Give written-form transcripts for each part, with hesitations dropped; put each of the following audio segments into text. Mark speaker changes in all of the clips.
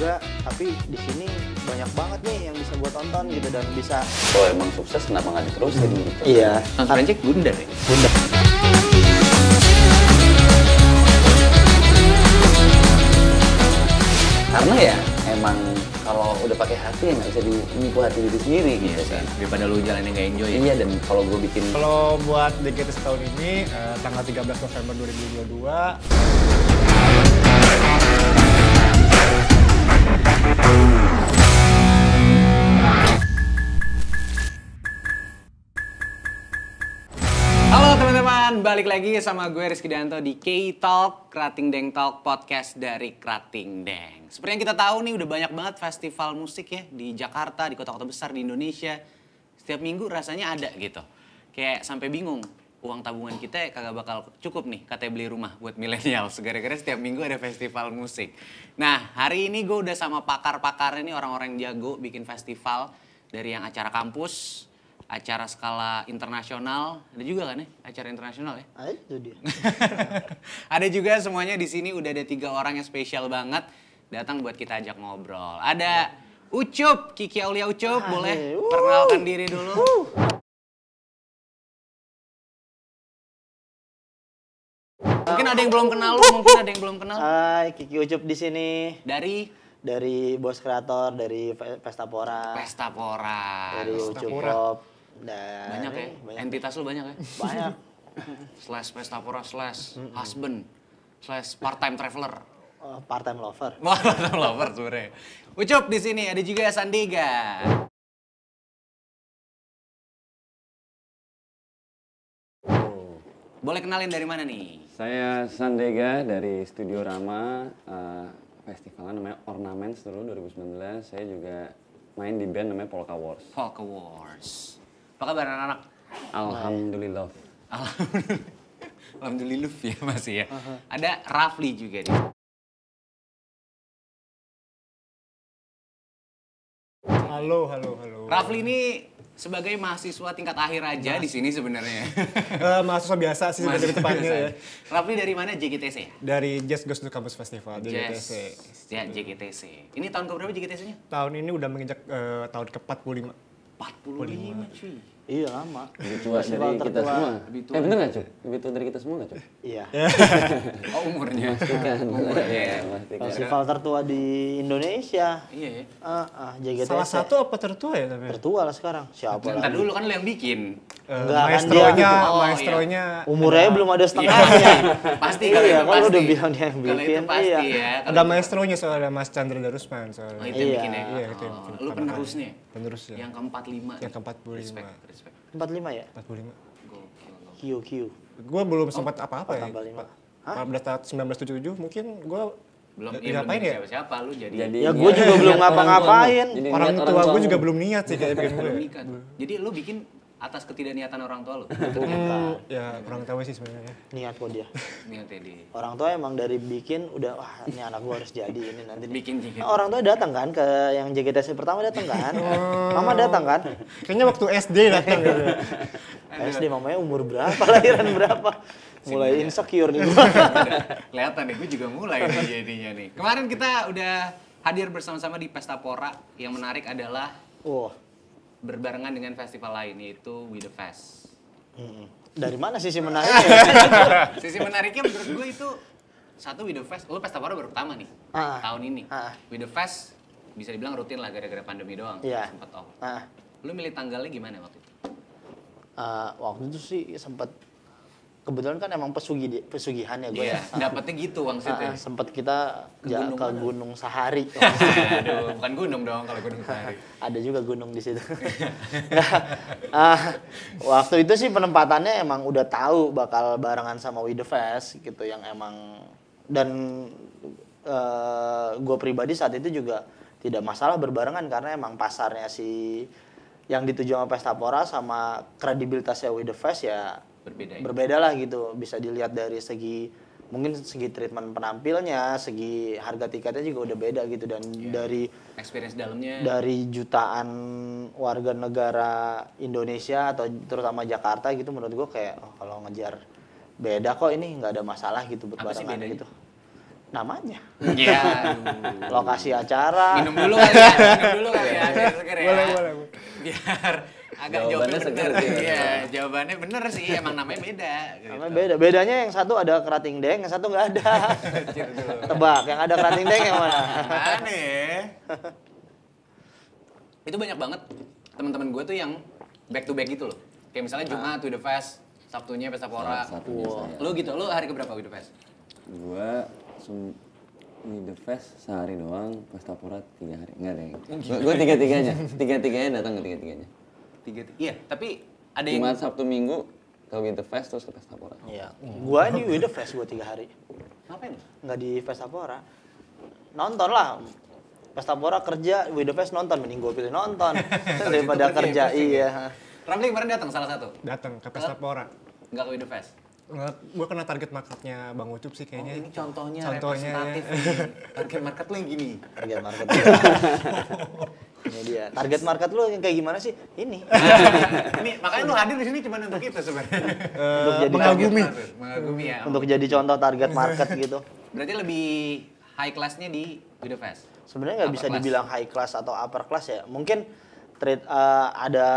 Speaker 1: juga, tapi di sini banyak banget nih yang bisa gue tonton gitu dan bisa.
Speaker 2: Oh emang sukses kenapa nggak diterusin gitu?
Speaker 1: Iya.
Speaker 3: Langsung aja Gundar ya?
Speaker 1: Bunda.
Speaker 2: Karena ya emang kalau udah pakai hati ya nggak bisa dinipu hati diri sendiri gitu kan.
Speaker 3: Daripada lu jalan yang nggak enjoy ya?
Speaker 2: Iya, dan kalau gue bikin
Speaker 4: Kalau buat JKT tahun ini, tanggal 13 November 2022.
Speaker 3: Halo teman-teman, balik lagi sama gue Rizky Danto di K-Talk, Krating Deng Talk, podcast dari Krating Deng. Seperti yang kita tahu nih udah banyak banget festival musik ya di Jakarta, di kota-kota besar di Indonesia. Setiap minggu rasanya ada gitu. Kayak sampai bingung, uang tabungan kita kagak bakal cukup nih katanya beli rumah buat milenial. Gara-gara setiap minggu ada festival musik. Nah, hari ini gue udah sama pakar-pakar ini, orang-orang yang jago bikin festival. Dari yang acara kampus, acara skala internasional, ada juga kan ya acara internasional ya?
Speaker 1: Itu dia.
Speaker 3: Ada juga semuanya di sini udah ada 3 orang yang spesial banget datang buat kita ajak ngobrol. Ada Ucup, Kiki Aulia Ucup, boleh perkenalkan diri dulu. Mungkin ada yang belum kenal lu, mungkin ada yang belum kenal.
Speaker 1: Hai, Kiki Ucup di sini.
Speaker 3: Dari
Speaker 1: Bos Kreator, dari Pestapora.
Speaker 3: Pestapora.
Speaker 1: Dari Ucup Pop. Dan
Speaker 3: Banyak ya? Entitas lu banyak ya?
Speaker 1: Banyak.
Speaker 3: Slash Pestapora, slash husband, slash part-time traveler.
Speaker 1: Part-time lover.
Speaker 3: Part-time lover sebenernya. Ucup di sini, ada juga Sandega. Boleh kenalin dari mana nih?
Speaker 2: saya Sandega dari Studio Rama, festivalnya namanya Ornaments dulu 2019. Saya juga main di band namanya Polka Wars.
Speaker 3: Polka Wars. Apa kabar anak-anak?
Speaker 2: Alhamdulillah.
Speaker 3: Alhamdulillah ya masih ya. Ada Rafli juga nih.
Speaker 4: Halo.
Speaker 3: Rafli ini sebagai mahasiswa tingkat akhir aja di sini sebenarnya.
Speaker 4: Mahasiswa biasa sih lebih tepatnya ya.
Speaker 3: Rafli dari mana? JGTC ya?
Speaker 4: Dari Jazz Goes to Campus Festival, JGTC.
Speaker 3: Ya, JGTC. Ini tahun keberapa JGTC-nya?
Speaker 4: Tahun ini udah menginjak tahun ke-45.
Speaker 3: 45 cuy.
Speaker 1: Iya, lama.
Speaker 2: Lebih tua dari kita semua. Bener nggak Cuk? Lebih tua dari kita semua nggak Cuk?
Speaker 1: Iya.
Speaker 3: Oh umurnya.
Speaker 2: Umurnya.
Speaker 1: Festival tertua di Indonesia.
Speaker 3: Iya ya.
Speaker 1: JGTC.
Speaker 4: Salah satu apa tertua ya tapi?
Speaker 1: tertua lah sekarang. Siapa
Speaker 3: Bentar
Speaker 1: lagi?
Speaker 3: dulu kan lu yang bikin.
Speaker 1: Enggak, kan
Speaker 4: Maestronya.
Speaker 1: Umurnya belum ada setengahnya.
Speaker 3: Pasti kalau
Speaker 1: Iya,
Speaker 3: itu
Speaker 1: kalau
Speaker 3: pasti.
Speaker 1: udah bilang dia yang
Speaker 3: Kalau itu
Speaker 1: bikin.
Speaker 3: pasti
Speaker 1: Iya.
Speaker 3: ya.
Speaker 4: Ada maestronya soalnya Mas Chandra Darusman
Speaker 3: Oh,
Speaker 4: soalnya.
Speaker 3: itu yang
Speaker 1: Iya.
Speaker 3: bikin ya?
Speaker 4: Iya, itu yang bikin.
Speaker 3: Lu penerusnya?
Speaker 4: Penerus ya.
Speaker 3: Yang ke-45.
Speaker 4: Yang ke-45.
Speaker 3: Respect.
Speaker 1: 45 ya?
Speaker 4: 45.
Speaker 1: Q.
Speaker 4: Gue belum sempat apa-apa ya.
Speaker 1: tambah 5.
Speaker 4: Hah? 1977 mungkin gue
Speaker 3: Belum
Speaker 4: ngapain ya?
Speaker 3: siapa-siapa lu jadi
Speaker 1: Ya gue juga belum ngapa-ngapain.
Speaker 4: Orang tua gue juga belum niat sih kayak bikin gue.
Speaker 3: belum nikah tuh. Jadi lu bikin atas ketidakniatan orang tua lu.
Speaker 4: Ya kurang tahu sih sebenarnya.
Speaker 1: Niat kok dia.
Speaker 3: Niatnya di
Speaker 1: Orang tua emang dari bikin udah wah ini anak gue harus jadi ini nanti.
Speaker 3: bikin
Speaker 1: Nah, orang tua datang kan ke yang JGTC pertama datang kan. Mama datang kan.
Speaker 4: Kayaknya waktu SD datang gitu.
Speaker 1: SD mamanya umur berapa, lahiran berapa. Mulai insecure nih gue.
Speaker 3: Kelihatan nih, gue juga mulai nih jadinya nih. Kemarin kita udah hadir bersama-sama di Pestapora. Yang menarik adalah
Speaker 1: Wah.
Speaker 3: berbarengan dengan festival lain, yaitu We The Fest.
Speaker 1: Dari mana sisi menariknya?
Speaker 3: Sisi menariknya menurut gue itu, satu We The Fest, lu Pestapora baru pertama nih, tahun ini. We The Fest bisa dibilang rutin lah gara-gara pandemi doang,
Speaker 1: Iya.
Speaker 3: sempet off.
Speaker 1: Ah,
Speaker 3: Lu milih tanggalnya gimana waktu itu?
Speaker 1: waktu itu sih sempat kebetulan kan emang pesugihan ya gue
Speaker 3: Iya,
Speaker 1: ya.
Speaker 3: dapetnya gitu maksudnya.
Speaker 1: Sempat kita
Speaker 3: Gunung
Speaker 1: ke
Speaker 3: mana?
Speaker 1: Gunung Sahari.
Speaker 3: Aduh, bukan gunung dong kalau gunung sehari.
Speaker 1: Ada juga gunung di situ. Waktu itu sih penempatannya emang udah tahu bakal barengan sama We The Fest gitu yang emang dan gue pribadi saat itu juga tidak masalah berbarengan karena emang pasarnya si yang dituju sama Pestapora sama kredibilitasnya We The Fest ya
Speaker 3: Berbeda ya?
Speaker 1: berbeda lah gitu. Bisa dilihat dari mungkin segi treatment penampilnya, segi harga tiketnya juga udah beda gitu dan dari
Speaker 3: Experience dalamnya.
Speaker 1: dari jutaan warga negara Indonesia atau terutama Jakarta gitu menurut gue kayak kalau ngejar beda kok ini nggak ada masalah gitu
Speaker 3: Apa sih
Speaker 1: berbarengan
Speaker 3: bedanya?
Speaker 1: gitu. namanya.
Speaker 3: Iya.
Speaker 1: Lokasi acara.
Speaker 3: Minum dulu kali ya, biar seger ya.
Speaker 4: Boleh.
Speaker 3: Biar agak
Speaker 2: Jawabannya
Speaker 3: jawabnya
Speaker 2: seger
Speaker 3: bener.
Speaker 2: sih.
Speaker 3: Iya, jawabannya bener sih, emang namanya beda.
Speaker 1: Namanya
Speaker 3: gitu.
Speaker 1: beda. Bedanya yang satu ada kerating deng, yang satu nggak ada. Tebak, yang ada kerating deng yang mana?
Speaker 3: Mana ya? Itu banyak banget teman-teman gue tuh yang back to back gitu loh. Kayak misalnya Jumat with the Fest, Sabtunya Pesta Pora.
Speaker 2: Satunya saya.
Speaker 3: Lu gitu, lu hari keberapa with the Fest?
Speaker 2: Gua di The Fest sehari doang, Pesta Pora 3 hari. Enggak deh. Gua tiga-tiganya. Tiga-tiganya datang ke tiga-tiganya.
Speaker 3: Iya, tapi ada yang
Speaker 2: Jumat, Sabtu, Minggu ke With The Fest terus ke Pesta Pora.
Speaker 1: Iya. Gua di With The Fest gua 3 hari.
Speaker 3: ngapain?
Speaker 1: Nggak di Pesta Pora. Nonton lah. Pesta Pora kerja, With The Fest nonton. Mending gua pilih nonton daripada
Speaker 3: Itu
Speaker 1: kerja.
Speaker 3: pusing ya.
Speaker 1: Iya.
Speaker 3: Ramli kemarin datang salah satu.
Speaker 4: Datang ke Pesta Pora.
Speaker 3: Enggak ke with the Fest.
Speaker 4: Gue kena target marketnya Bang Ucup sih kayaknya.
Speaker 3: Ini contohnya
Speaker 4: Contohnya,
Speaker 3: representatif
Speaker 4: ya.
Speaker 3: nih. Target market lu yang gini.
Speaker 1: Target market. Ini dia. Target market lu yang kayak gimana sih? Ini.
Speaker 3: Ini makanya lu hadir di sini cuma untuk itu sebenarnya.
Speaker 1: Untuk jadi
Speaker 4: mengagumi.
Speaker 3: Mengagumi ya.
Speaker 1: Untuk jadi contoh target market gitu.
Speaker 3: Berarti lebih high class-nya di with the Fest.
Speaker 1: Sebenarnya nggak bisa
Speaker 3: Upper class.
Speaker 1: dibilang high class atau upper class ya. Mungkin ada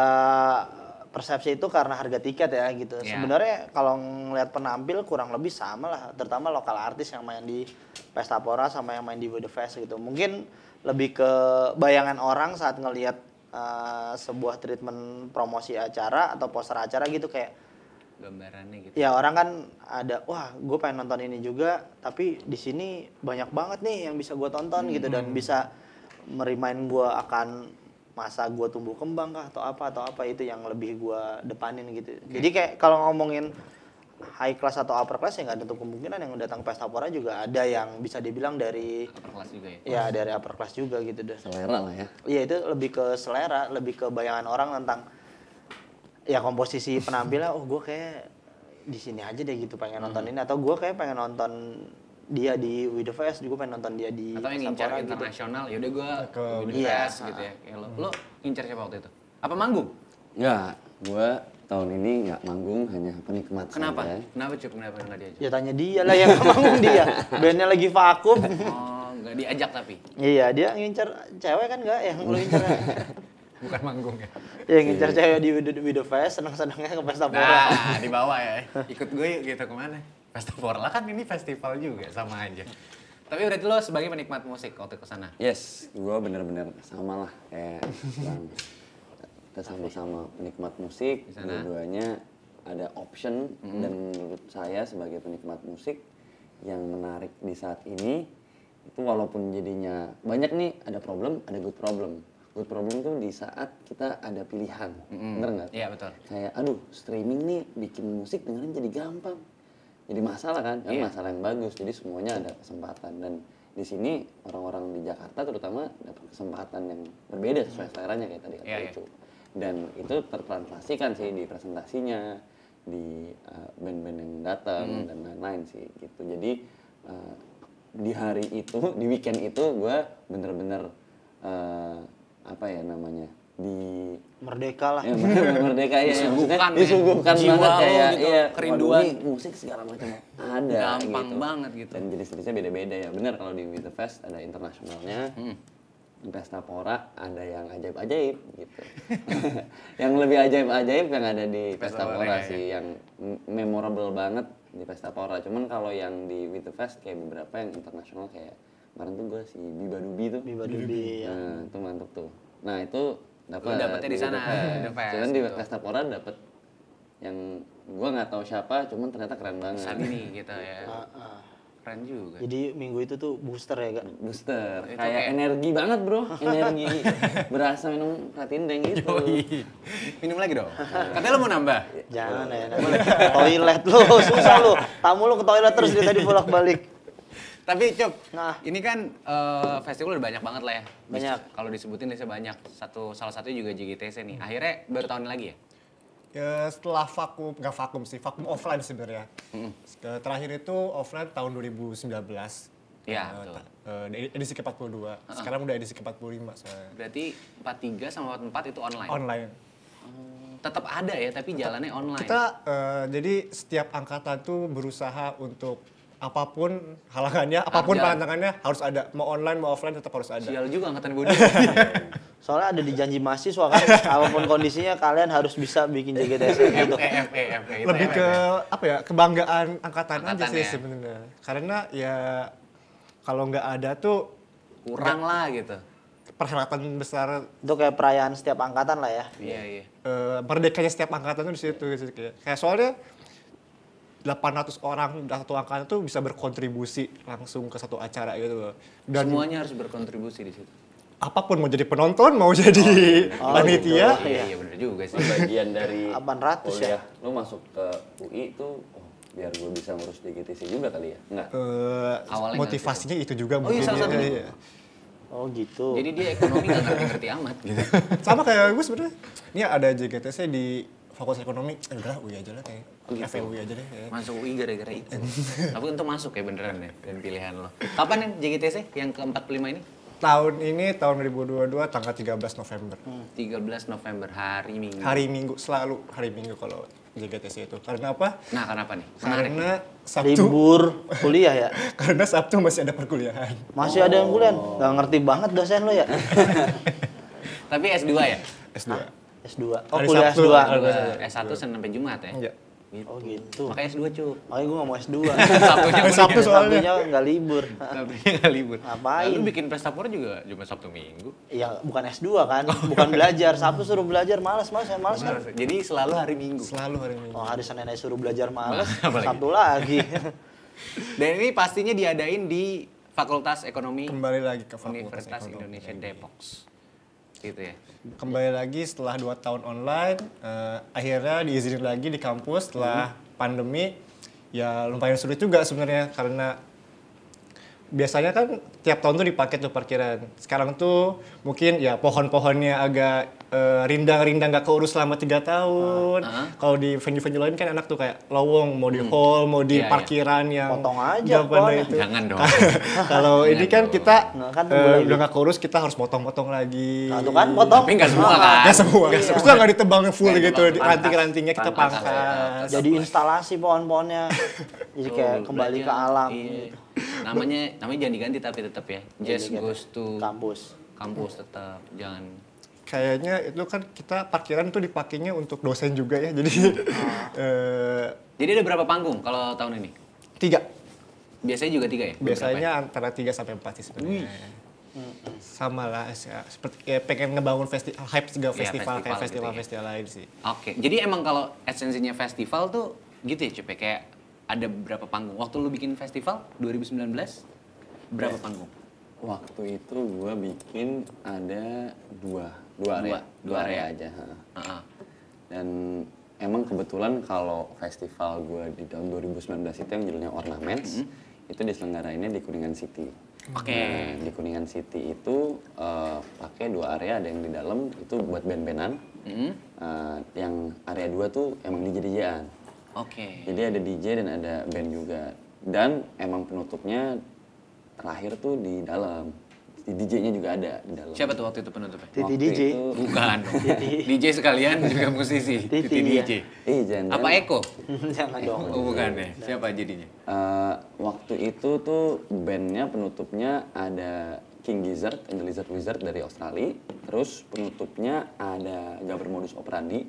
Speaker 1: persepsi itu karena harga tiket ya gitu.
Speaker 3: Iya.
Speaker 1: Sebenarnya kalau ngeliat penampil kurang lebih sama lah, terutama lokal artis yang main di Pesta Pora sama yang main di With The Fest gitu. Mungkin lebih ke bayangan orang saat ngelihat sebuah treatment promosi acara atau poster acara gitu kayak
Speaker 3: Gambarannya gitu.
Speaker 1: ya orang kan ada wah gue pengen nonton ini juga tapi di sini banyak banget nih yang bisa gue tonton gitu dan bisa merimain gue akan masa gue tumbuh kembang kah atau apa itu yang lebih gue depanin gitu. Jadi kayak kalau ngomongin high class atau upper class ya nggak ada tuh kemungkinan yang datang Pesta Pora juga ada yang bisa dibilang dari
Speaker 3: Upper class juga ya.
Speaker 1: ya dari upper class juga gitu deh.
Speaker 2: Selera lah ya.
Speaker 1: Iya itu lebih ke selera, lebih ke bayangan orang tentang ya komposisi penampilan. Oh gue kayak di sini aja deh gitu pengen nonton ini atau gue kayak pengen nonton dia di With The Fest, juga pengen nonton dia di
Speaker 3: Atau yang
Speaker 1: Pesta
Speaker 3: ngincar
Speaker 1: Pora gitu.
Speaker 3: internasional, yaudah gue
Speaker 4: Ke
Speaker 3: with the
Speaker 1: iya.
Speaker 3: Fest gitu ya. Kayak lo ngincar siapa waktu itu? Apa manggung?
Speaker 2: Enggak, gua tahun ini nggak manggung, hanya penikmat
Speaker 3: Kenapa?
Speaker 2: saja.
Speaker 3: Kenapa Cup? Kenapa nggak diajak?
Speaker 1: Ya tanya dia lah yang manggung dia. Bandnya lagi vakum.
Speaker 3: Oh, nggak diajak tapi?
Speaker 1: Iya dia ngincer cewek kan nggak yang lu incer.
Speaker 4: Bukan manggung ya.
Speaker 1: Ya ngincer cewek di With The Fest, seneng-senengnya ke Pesta Pora.
Speaker 3: Nah, di bawah ya. Ikut gue yuk gitu kemana? Pesta Pora lah kan ini festival juga sama aja. Tapi berarti lo sebagai penikmat musik waktu ke sana.
Speaker 2: Yes, gua bener-bener sama lah kayak Bang. Kita sama-sama penikmat musik,
Speaker 3: Di sana.
Speaker 2: dua-duanya ada option dan menurut saya sebagai penikmat musik yang menarik di saat ini itu walaupun jadinya banyak nih ada problem, ada good problem. Good problem tuh di saat kita ada pilihan, bener nggak?
Speaker 3: Iya betul.
Speaker 2: Kayak aduh streaming nih bikin musik dengerin jadi gampang. Jadi masalah kan
Speaker 3: Iya.
Speaker 2: masalah yang bagus. Jadi semuanya ada kesempatan dan di sini orang-orang di Jakarta terutama dapat kesempatan yang berbeda sesuai seleranya kayak tadi kata
Speaker 3: Iya, iya.
Speaker 2: Ucu. Dan itu tertranslatasikan sih di presentasinya, di band-band yang datang dan lain-lain sih gitu. Jadi di hari itu, di weekend itu gue bener-bener apa ya namanya di
Speaker 1: Merdeka lah.
Speaker 2: ya, merdeka ya,
Speaker 3: Disuguhkan
Speaker 2: maksudnya
Speaker 3: ya.
Speaker 2: disuguhkan
Speaker 3: Jiwa
Speaker 2: banget
Speaker 3: lo
Speaker 2: kayak
Speaker 3: gitu,
Speaker 2: iya
Speaker 3: kerinduan.
Speaker 2: waduh, ini musik segala macam ada
Speaker 3: Gampang
Speaker 2: gitu.
Speaker 3: banget gitu.
Speaker 2: Dan jenis-jenisnya beda-beda ya. Benar kalau di With The Fest ada internasionalnya. Di Pesta Pora ada yang ajaib-ajaib gitu. Yang lebih ajaib-ajaib yang ada di Pesta Pora
Speaker 3: ya.
Speaker 2: sih yang memorable banget di Pesta Pora. Cuman kalau yang di With The Fest kayak beberapa yang internasional kayak kemarin tuh gue si Biba Dubi tuh.
Speaker 1: Biba Dubi ya.
Speaker 2: Nah, itu mantep tuh. Nah, itu dapat
Speaker 3: Lu dapetnya di sana, With The Fest,
Speaker 2: Cuman di
Speaker 3: gitu.
Speaker 2: Pesta Pora dapet yang gua nggak tahu siapa, cuman ternyata keren banget.
Speaker 3: Saat ini gitu ya.
Speaker 1: Heeh.
Speaker 3: Keren juga.
Speaker 1: Jadi minggu itu tuh booster ya kak.
Speaker 2: Booster,
Speaker 3: Itu
Speaker 2: kayak
Speaker 3: kayak-
Speaker 2: energi banget bro, energi berasa minum pratin deng gitu.
Speaker 3: Minum lagi dong. Katanya lo mau nambah?
Speaker 1: Jangan ya, nanti toilet lu susah lu. Tamu lu ke toilet terus dia tadi bolak-balik.
Speaker 3: Tapi Cup,
Speaker 1: Nah.
Speaker 3: ini kan festival udah banyak banget lah ya.
Speaker 1: Banyak.
Speaker 3: Kalau disebutin bisa banyak. Salah satunya juga JGTC nih. Akhirnya baru tahun ini lagi ya?
Speaker 4: Ya setelah vakum, nggak vakum sih, vakum offline sebenarnya. Terakhir itu offline tahun 2019.
Speaker 3: Iya, betul.
Speaker 4: Edisi ke-42. Sekarang udah edisi ke-45 soalnya.
Speaker 3: Berarti 43 sama 44 itu online?
Speaker 4: Online.
Speaker 3: Tetap ada ya, tapi jalannya online.
Speaker 4: Kita jadi setiap angkatan tuh berusaha untuk apapun halangannya, apapun
Speaker 3: jalan.
Speaker 4: pantangannya harus ada. Mau online mau offline tetap harus ada.
Speaker 3: Sial juga angkatan bodi.
Speaker 1: Soalnya ada di janji mahasiswa kan, apapun kondisinya kalian harus bisa bikin JGTC gitu.
Speaker 3: FE.
Speaker 4: Lebih ke apa ya, kebanggaan angkatan aja
Speaker 3: Angkatan
Speaker 4: sih
Speaker 3: ya.
Speaker 4: sebenarnya. Karena ya kalau nggak ada tuh
Speaker 3: Kurang lah gitu.
Speaker 4: perhelatan besar
Speaker 1: Itu kayak perayaan setiap angkatan lah ya.
Speaker 3: Iya.
Speaker 4: merdekanya setiap angkatan tuh di situ gitu. Kayak soalnya 800 orang dari satu angkatan tuh bisa berkontribusi langsung ke satu acara gitu loh. Dan
Speaker 3: Semuanya harus berkontribusi di situ.
Speaker 4: apapun mau jadi penonton, mau jadi panitia,
Speaker 3: Iya bener juga sih.
Speaker 2: Bagian dari
Speaker 1: 800 ya?
Speaker 2: kuliah lu masuk ke UI itu biar gue bisa ngurus JGTC juga kali ya? Enggak.
Speaker 3: Awalnya
Speaker 4: motivasinya itu juga
Speaker 3: Oh iya,
Speaker 4: mungkin.
Speaker 3: salah satunya.
Speaker 4: Iya.
Speaker 1: Oh gitu.
Speaker 3: Jadi dia ekonomi nggak ngerti-ngerti amat gitu.
Speaker 4: Sama kayak gue sebenarnya. Ini ada JGTC di Fakultas Ekonomi. Udah UI aja lah kayak.
Speaker 3: gitu.
Speaker 4: FEUI aja deh. Kayak.
Speaker 3: Masuk UI gara-gara itu. Tapi untuk masuk ya beneran ya dan pilihan lo. Kapan nih JGTC yang ke-45 ini?
Speaker 4: Tahun ini tahun 2022 tanggal 13 November.
Speaker 3: 13 November hari Minggu.
Speaker 4: Hari Minggu selalu hari Minggu kalau JGTC itu. Karena apa?
Speaker 3: Nah, kenapa nih? Menarik.
Speaker 4: Karena Sabtu
Speaker 1: Libur kuliah ya.
Speaker 4: karena Sabtu masih ada perkuliahan.
Speaker 1: Masih ada yang kuliah. Gak ngerti banget dosen lo ya.
Speaker 3: Tapi S2 ya?
Speaker 4: S2.
Speaker 1: S2. Oh
Speaker 4: Hari
Speaker 1: kuliah
Speaker 4: Sabtu.
Speaker 1: S2.
Speaker 3: S1 Senin sampai Jumat ya?
Speaker 4: Iya.
Speaker 3: Gitu.
Speaker 1: Oh gitu.
Speaker 3: Makanya S2 cuk.
Speaker 1: Makanya gue gak mau S2.
Speaker 3: Sabtunya
Speaker 4: Hari Sabtu soalnya.
Speaker 1: Sabtunya gak libur.
Speaker 3: Sabtunya nggak libur.
Speaker 1: Ngapain?
Speaker 3: Lalu bikin Prestapora juga cuma Sabtu Minggu.
Speaker 1: Ya bukan S2 kan, bukan belajar. Sabtu suruh belajar, males kan.
Speaker 3: Jadi selalu hari Minggu.
Speaker 4: Selalu hari Minggu.
Speaker 1: Oh hari Senin aja suruh belajar males,
Speaker 3: Apalagi?
Speaker 1: Sabtu lagi.
Speaker 3: Dan ini pastinya diadain di Fakultas Ekonomi
Speaker 4: Kembali lagi ke Fakultas
Speaker 3: Universitas
Speaker 4: Ekonomi.
Speaker 3: Indonesia Depok. Gitu ya.
Speaker 4: Kembali lagi setelah 2 tahun online, akhirnya diizinin lagi di kampus setelah pandemi. Ya lumayan sulit juga sebenarnya karena biasanya kan tiap tahun tuh dipakai tuh parkiran. Sekarang tuh mungkin ya pohon-pohonnya agak rindang-rindang gak keurus selama 3 tahun. Kalau di venue-venue lain kan enak tuh kayak lowong, mau di hall, mau di
Speaker 3: Iya, iya.
Speaker 4: parkiran yang
Speaker 1: Potong aja
Speaker 4: nggak pada
Speaker 1: pohonnya.
Speaker 4: itu.
Speaker 3: Jangan dong.
Speaker 4: Kalau ini kan kita
Speaker 1: Nggak, kan tunggu lagi.
Speaker 4: udah gak keurus, kita harus potong-potong lagi.
Speaker 1: Nah, tuh kan potong.
Speaker 3: Tapi nggak semua kan.
Speaker 4: Nggak semua.
Speaker 1: Iya.
Speaker 4: Itu nggak ditebang full
Speaker 3: Nggak
Speaker 4: gitu,
Speaker 3: ditebang,
Speaker 4: ranting-rantingnya kita
Speaker 3: pangkas.
Speaker 4: pangkas.
Speaker 1: Jadi instalasi pohon-pohonnya. Jadi kayak
Speaker 3: Tuh,
Speaker 1: kembali
Speaker 3: berarti
Speaker 1: ke alam.
Speaker 3: Iya. Namanya jangan diganti tapi tetap ya. Just
Speaker 1: Jadi
Speaker 3: goes to
Speaker 1: kampus.
Speaker 3: kampus tetap. Jangan
Speaker 4: Kayaknya itu kan kita parkiran tuh dipakainya untuk dosen juga ya. Jadi
Speaker 3: Jadi ada berapa panggung kalau tahun ini?
Speaker 4: 3.
Speaker 3: Biasanya juga 3 ya?
Speaker 4: Biasanya antara 3 sampai 4 sih sebenarnya. Sama lah, seperti kayak pengen ngebangun hype juga
Speaker 3: Iya,
Speaker 4: festival kayak
Speaker 3: festival gitu
Speaker 4: festival-festival lain sih.
Speaker 3: Oke, jadi emang kalau esensinya festival tuh gitu ya Cup ya? Kayak ada berapa panggung? Waktu lu bikin festival 2019, berapa panggung?
Speaker 2: Waktu itu gue bikin ada dua area aja.
Speaker 3: Heeh.
Speaker 2: Dan emang kebetulan kalau festival gue di tahun 2019 itu yang judulnya Ornaments, itu diselenggarainnya di Kuningan City.
Speaker 3: Oke.
Speaker 2: Nah, di Kuningan City itu pakai 2 area, ada yang di dalam itu buat band-bandan. Yang area 2 tuh emang DJ-an.
Speaker 3: Oke.
Speaker 2: Jadi ada DJ dan ada band juga. Dan emang penutupnya terakhir tuh di dalam. Di DJ-nya juga ada di dalam.
Speaker 3: Siapa tuh waktu itu penutupnya?
Speaker 1: Titi
Speaker 2: Waktu
Speaker 1: DJ.
Speaker 2: itu-
Speaker 3: Bukan. DJ sekalian juga musisi.
Speaker 1: Titi,
Speaker 3: DJ.
Speaker 2: jangan.
Speaker 3: Apa Eko?
Speaker 1: Jangan dong.
Speaker 3: Oh bukan ya. Siapa jadinya?
Speaker 2: Waktu itu tuh bandnya penutupnya ada King Gizzard and the Lizard Wizard dari Australia. Terus penutupnya ada Gabber Modus Operandi.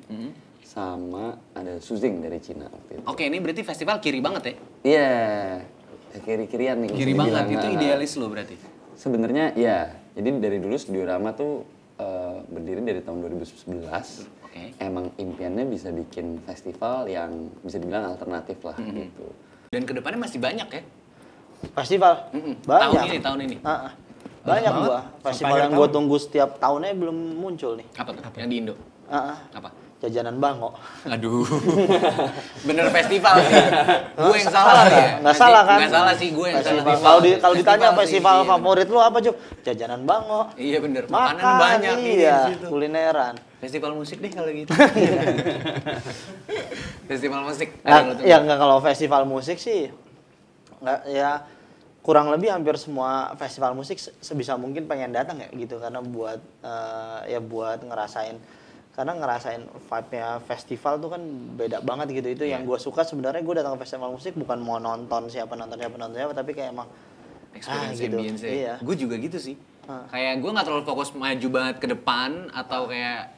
Speaker 2: Sama ada Suzing dari Cina waktu itu.
Speaker 3: Oke, ini berarti festival kiri banget ya?
Speaker 2: Iya, kiri-kirian nih.
Speaker 3: Kiri
Speaker 2: bisa
Speaker 3: banget,
Speaker 2: dibilang.
Speaker 3: itu idealis lo berarti?
Speaker 2: Sebenarnya ya, jadi dari dulu Studiorama tuh berdiri dari tahun 2011.
Speaker 3: Oke.
Speaker 2: Emang impiannya bisa bikin festival yang bisa dibilang alternatif lah gitu.
Speaker 3: Dan kedepannya masih banyak ya?
Speaker 1: Festival? Banyak.
Speaker 3: Tahun ini.
Speaker 1: Ah, ah. Banyak gua. Festival yang gua tunggu setiap tahunnya belum muncul nih.
Speaker 3: Apa tuh? Yang di Indo?
Speaker 1: Ah, ah.
Speaker 3: Apa?
Speaker 1: Jajanan Bango.
Speaker 3: Aduh. Bener festival sih. Gue yang salah ya.
Speaker 1: Nggak salah kan?
Speaker 3: Nggak salah sih gue yang
Speaker 1: Festival.
Speaker 3: salah.
Speaker 1: Kalau ditanya
Speaker 3: sih,
Speaker 1: festival
Speaker 3: iya.
Speaker 1: favorit lu apa, Cuk? Jajanan Bango.
Speaker 3: Iya bener. Makanan
Speaker 1: Makan,
Speaker 3: banyak ini
Speaker 1: iya,
Speaker 3: di situ.
Speaker 1: kulineran.
Speaker 3: Festival musik deh kalau gitu. Festival musik.
Speaker 1: Nah, ya nggak, kalau festival musik sih nggak, ya kurang lebih hampir semua festival musik sebisa mungkin pengen datang ya gitu, karena buat ya buat ngerasain karena ngerasain vibe-nya festival tuh kan beda banget gitu. Itu yang gue suka sebenarnya. Gue datang ke festival musik bukan mau nonton siapa, tapi kayak emang
Speaker 3: Experience
Speaker 1: gitu.
Speaker 3: ambience
Speaker 1: Iya.
Speaker 3: Gue juga gitu sih. Kayak gue nggak terlalu fokus maju banget ke depan atau kayak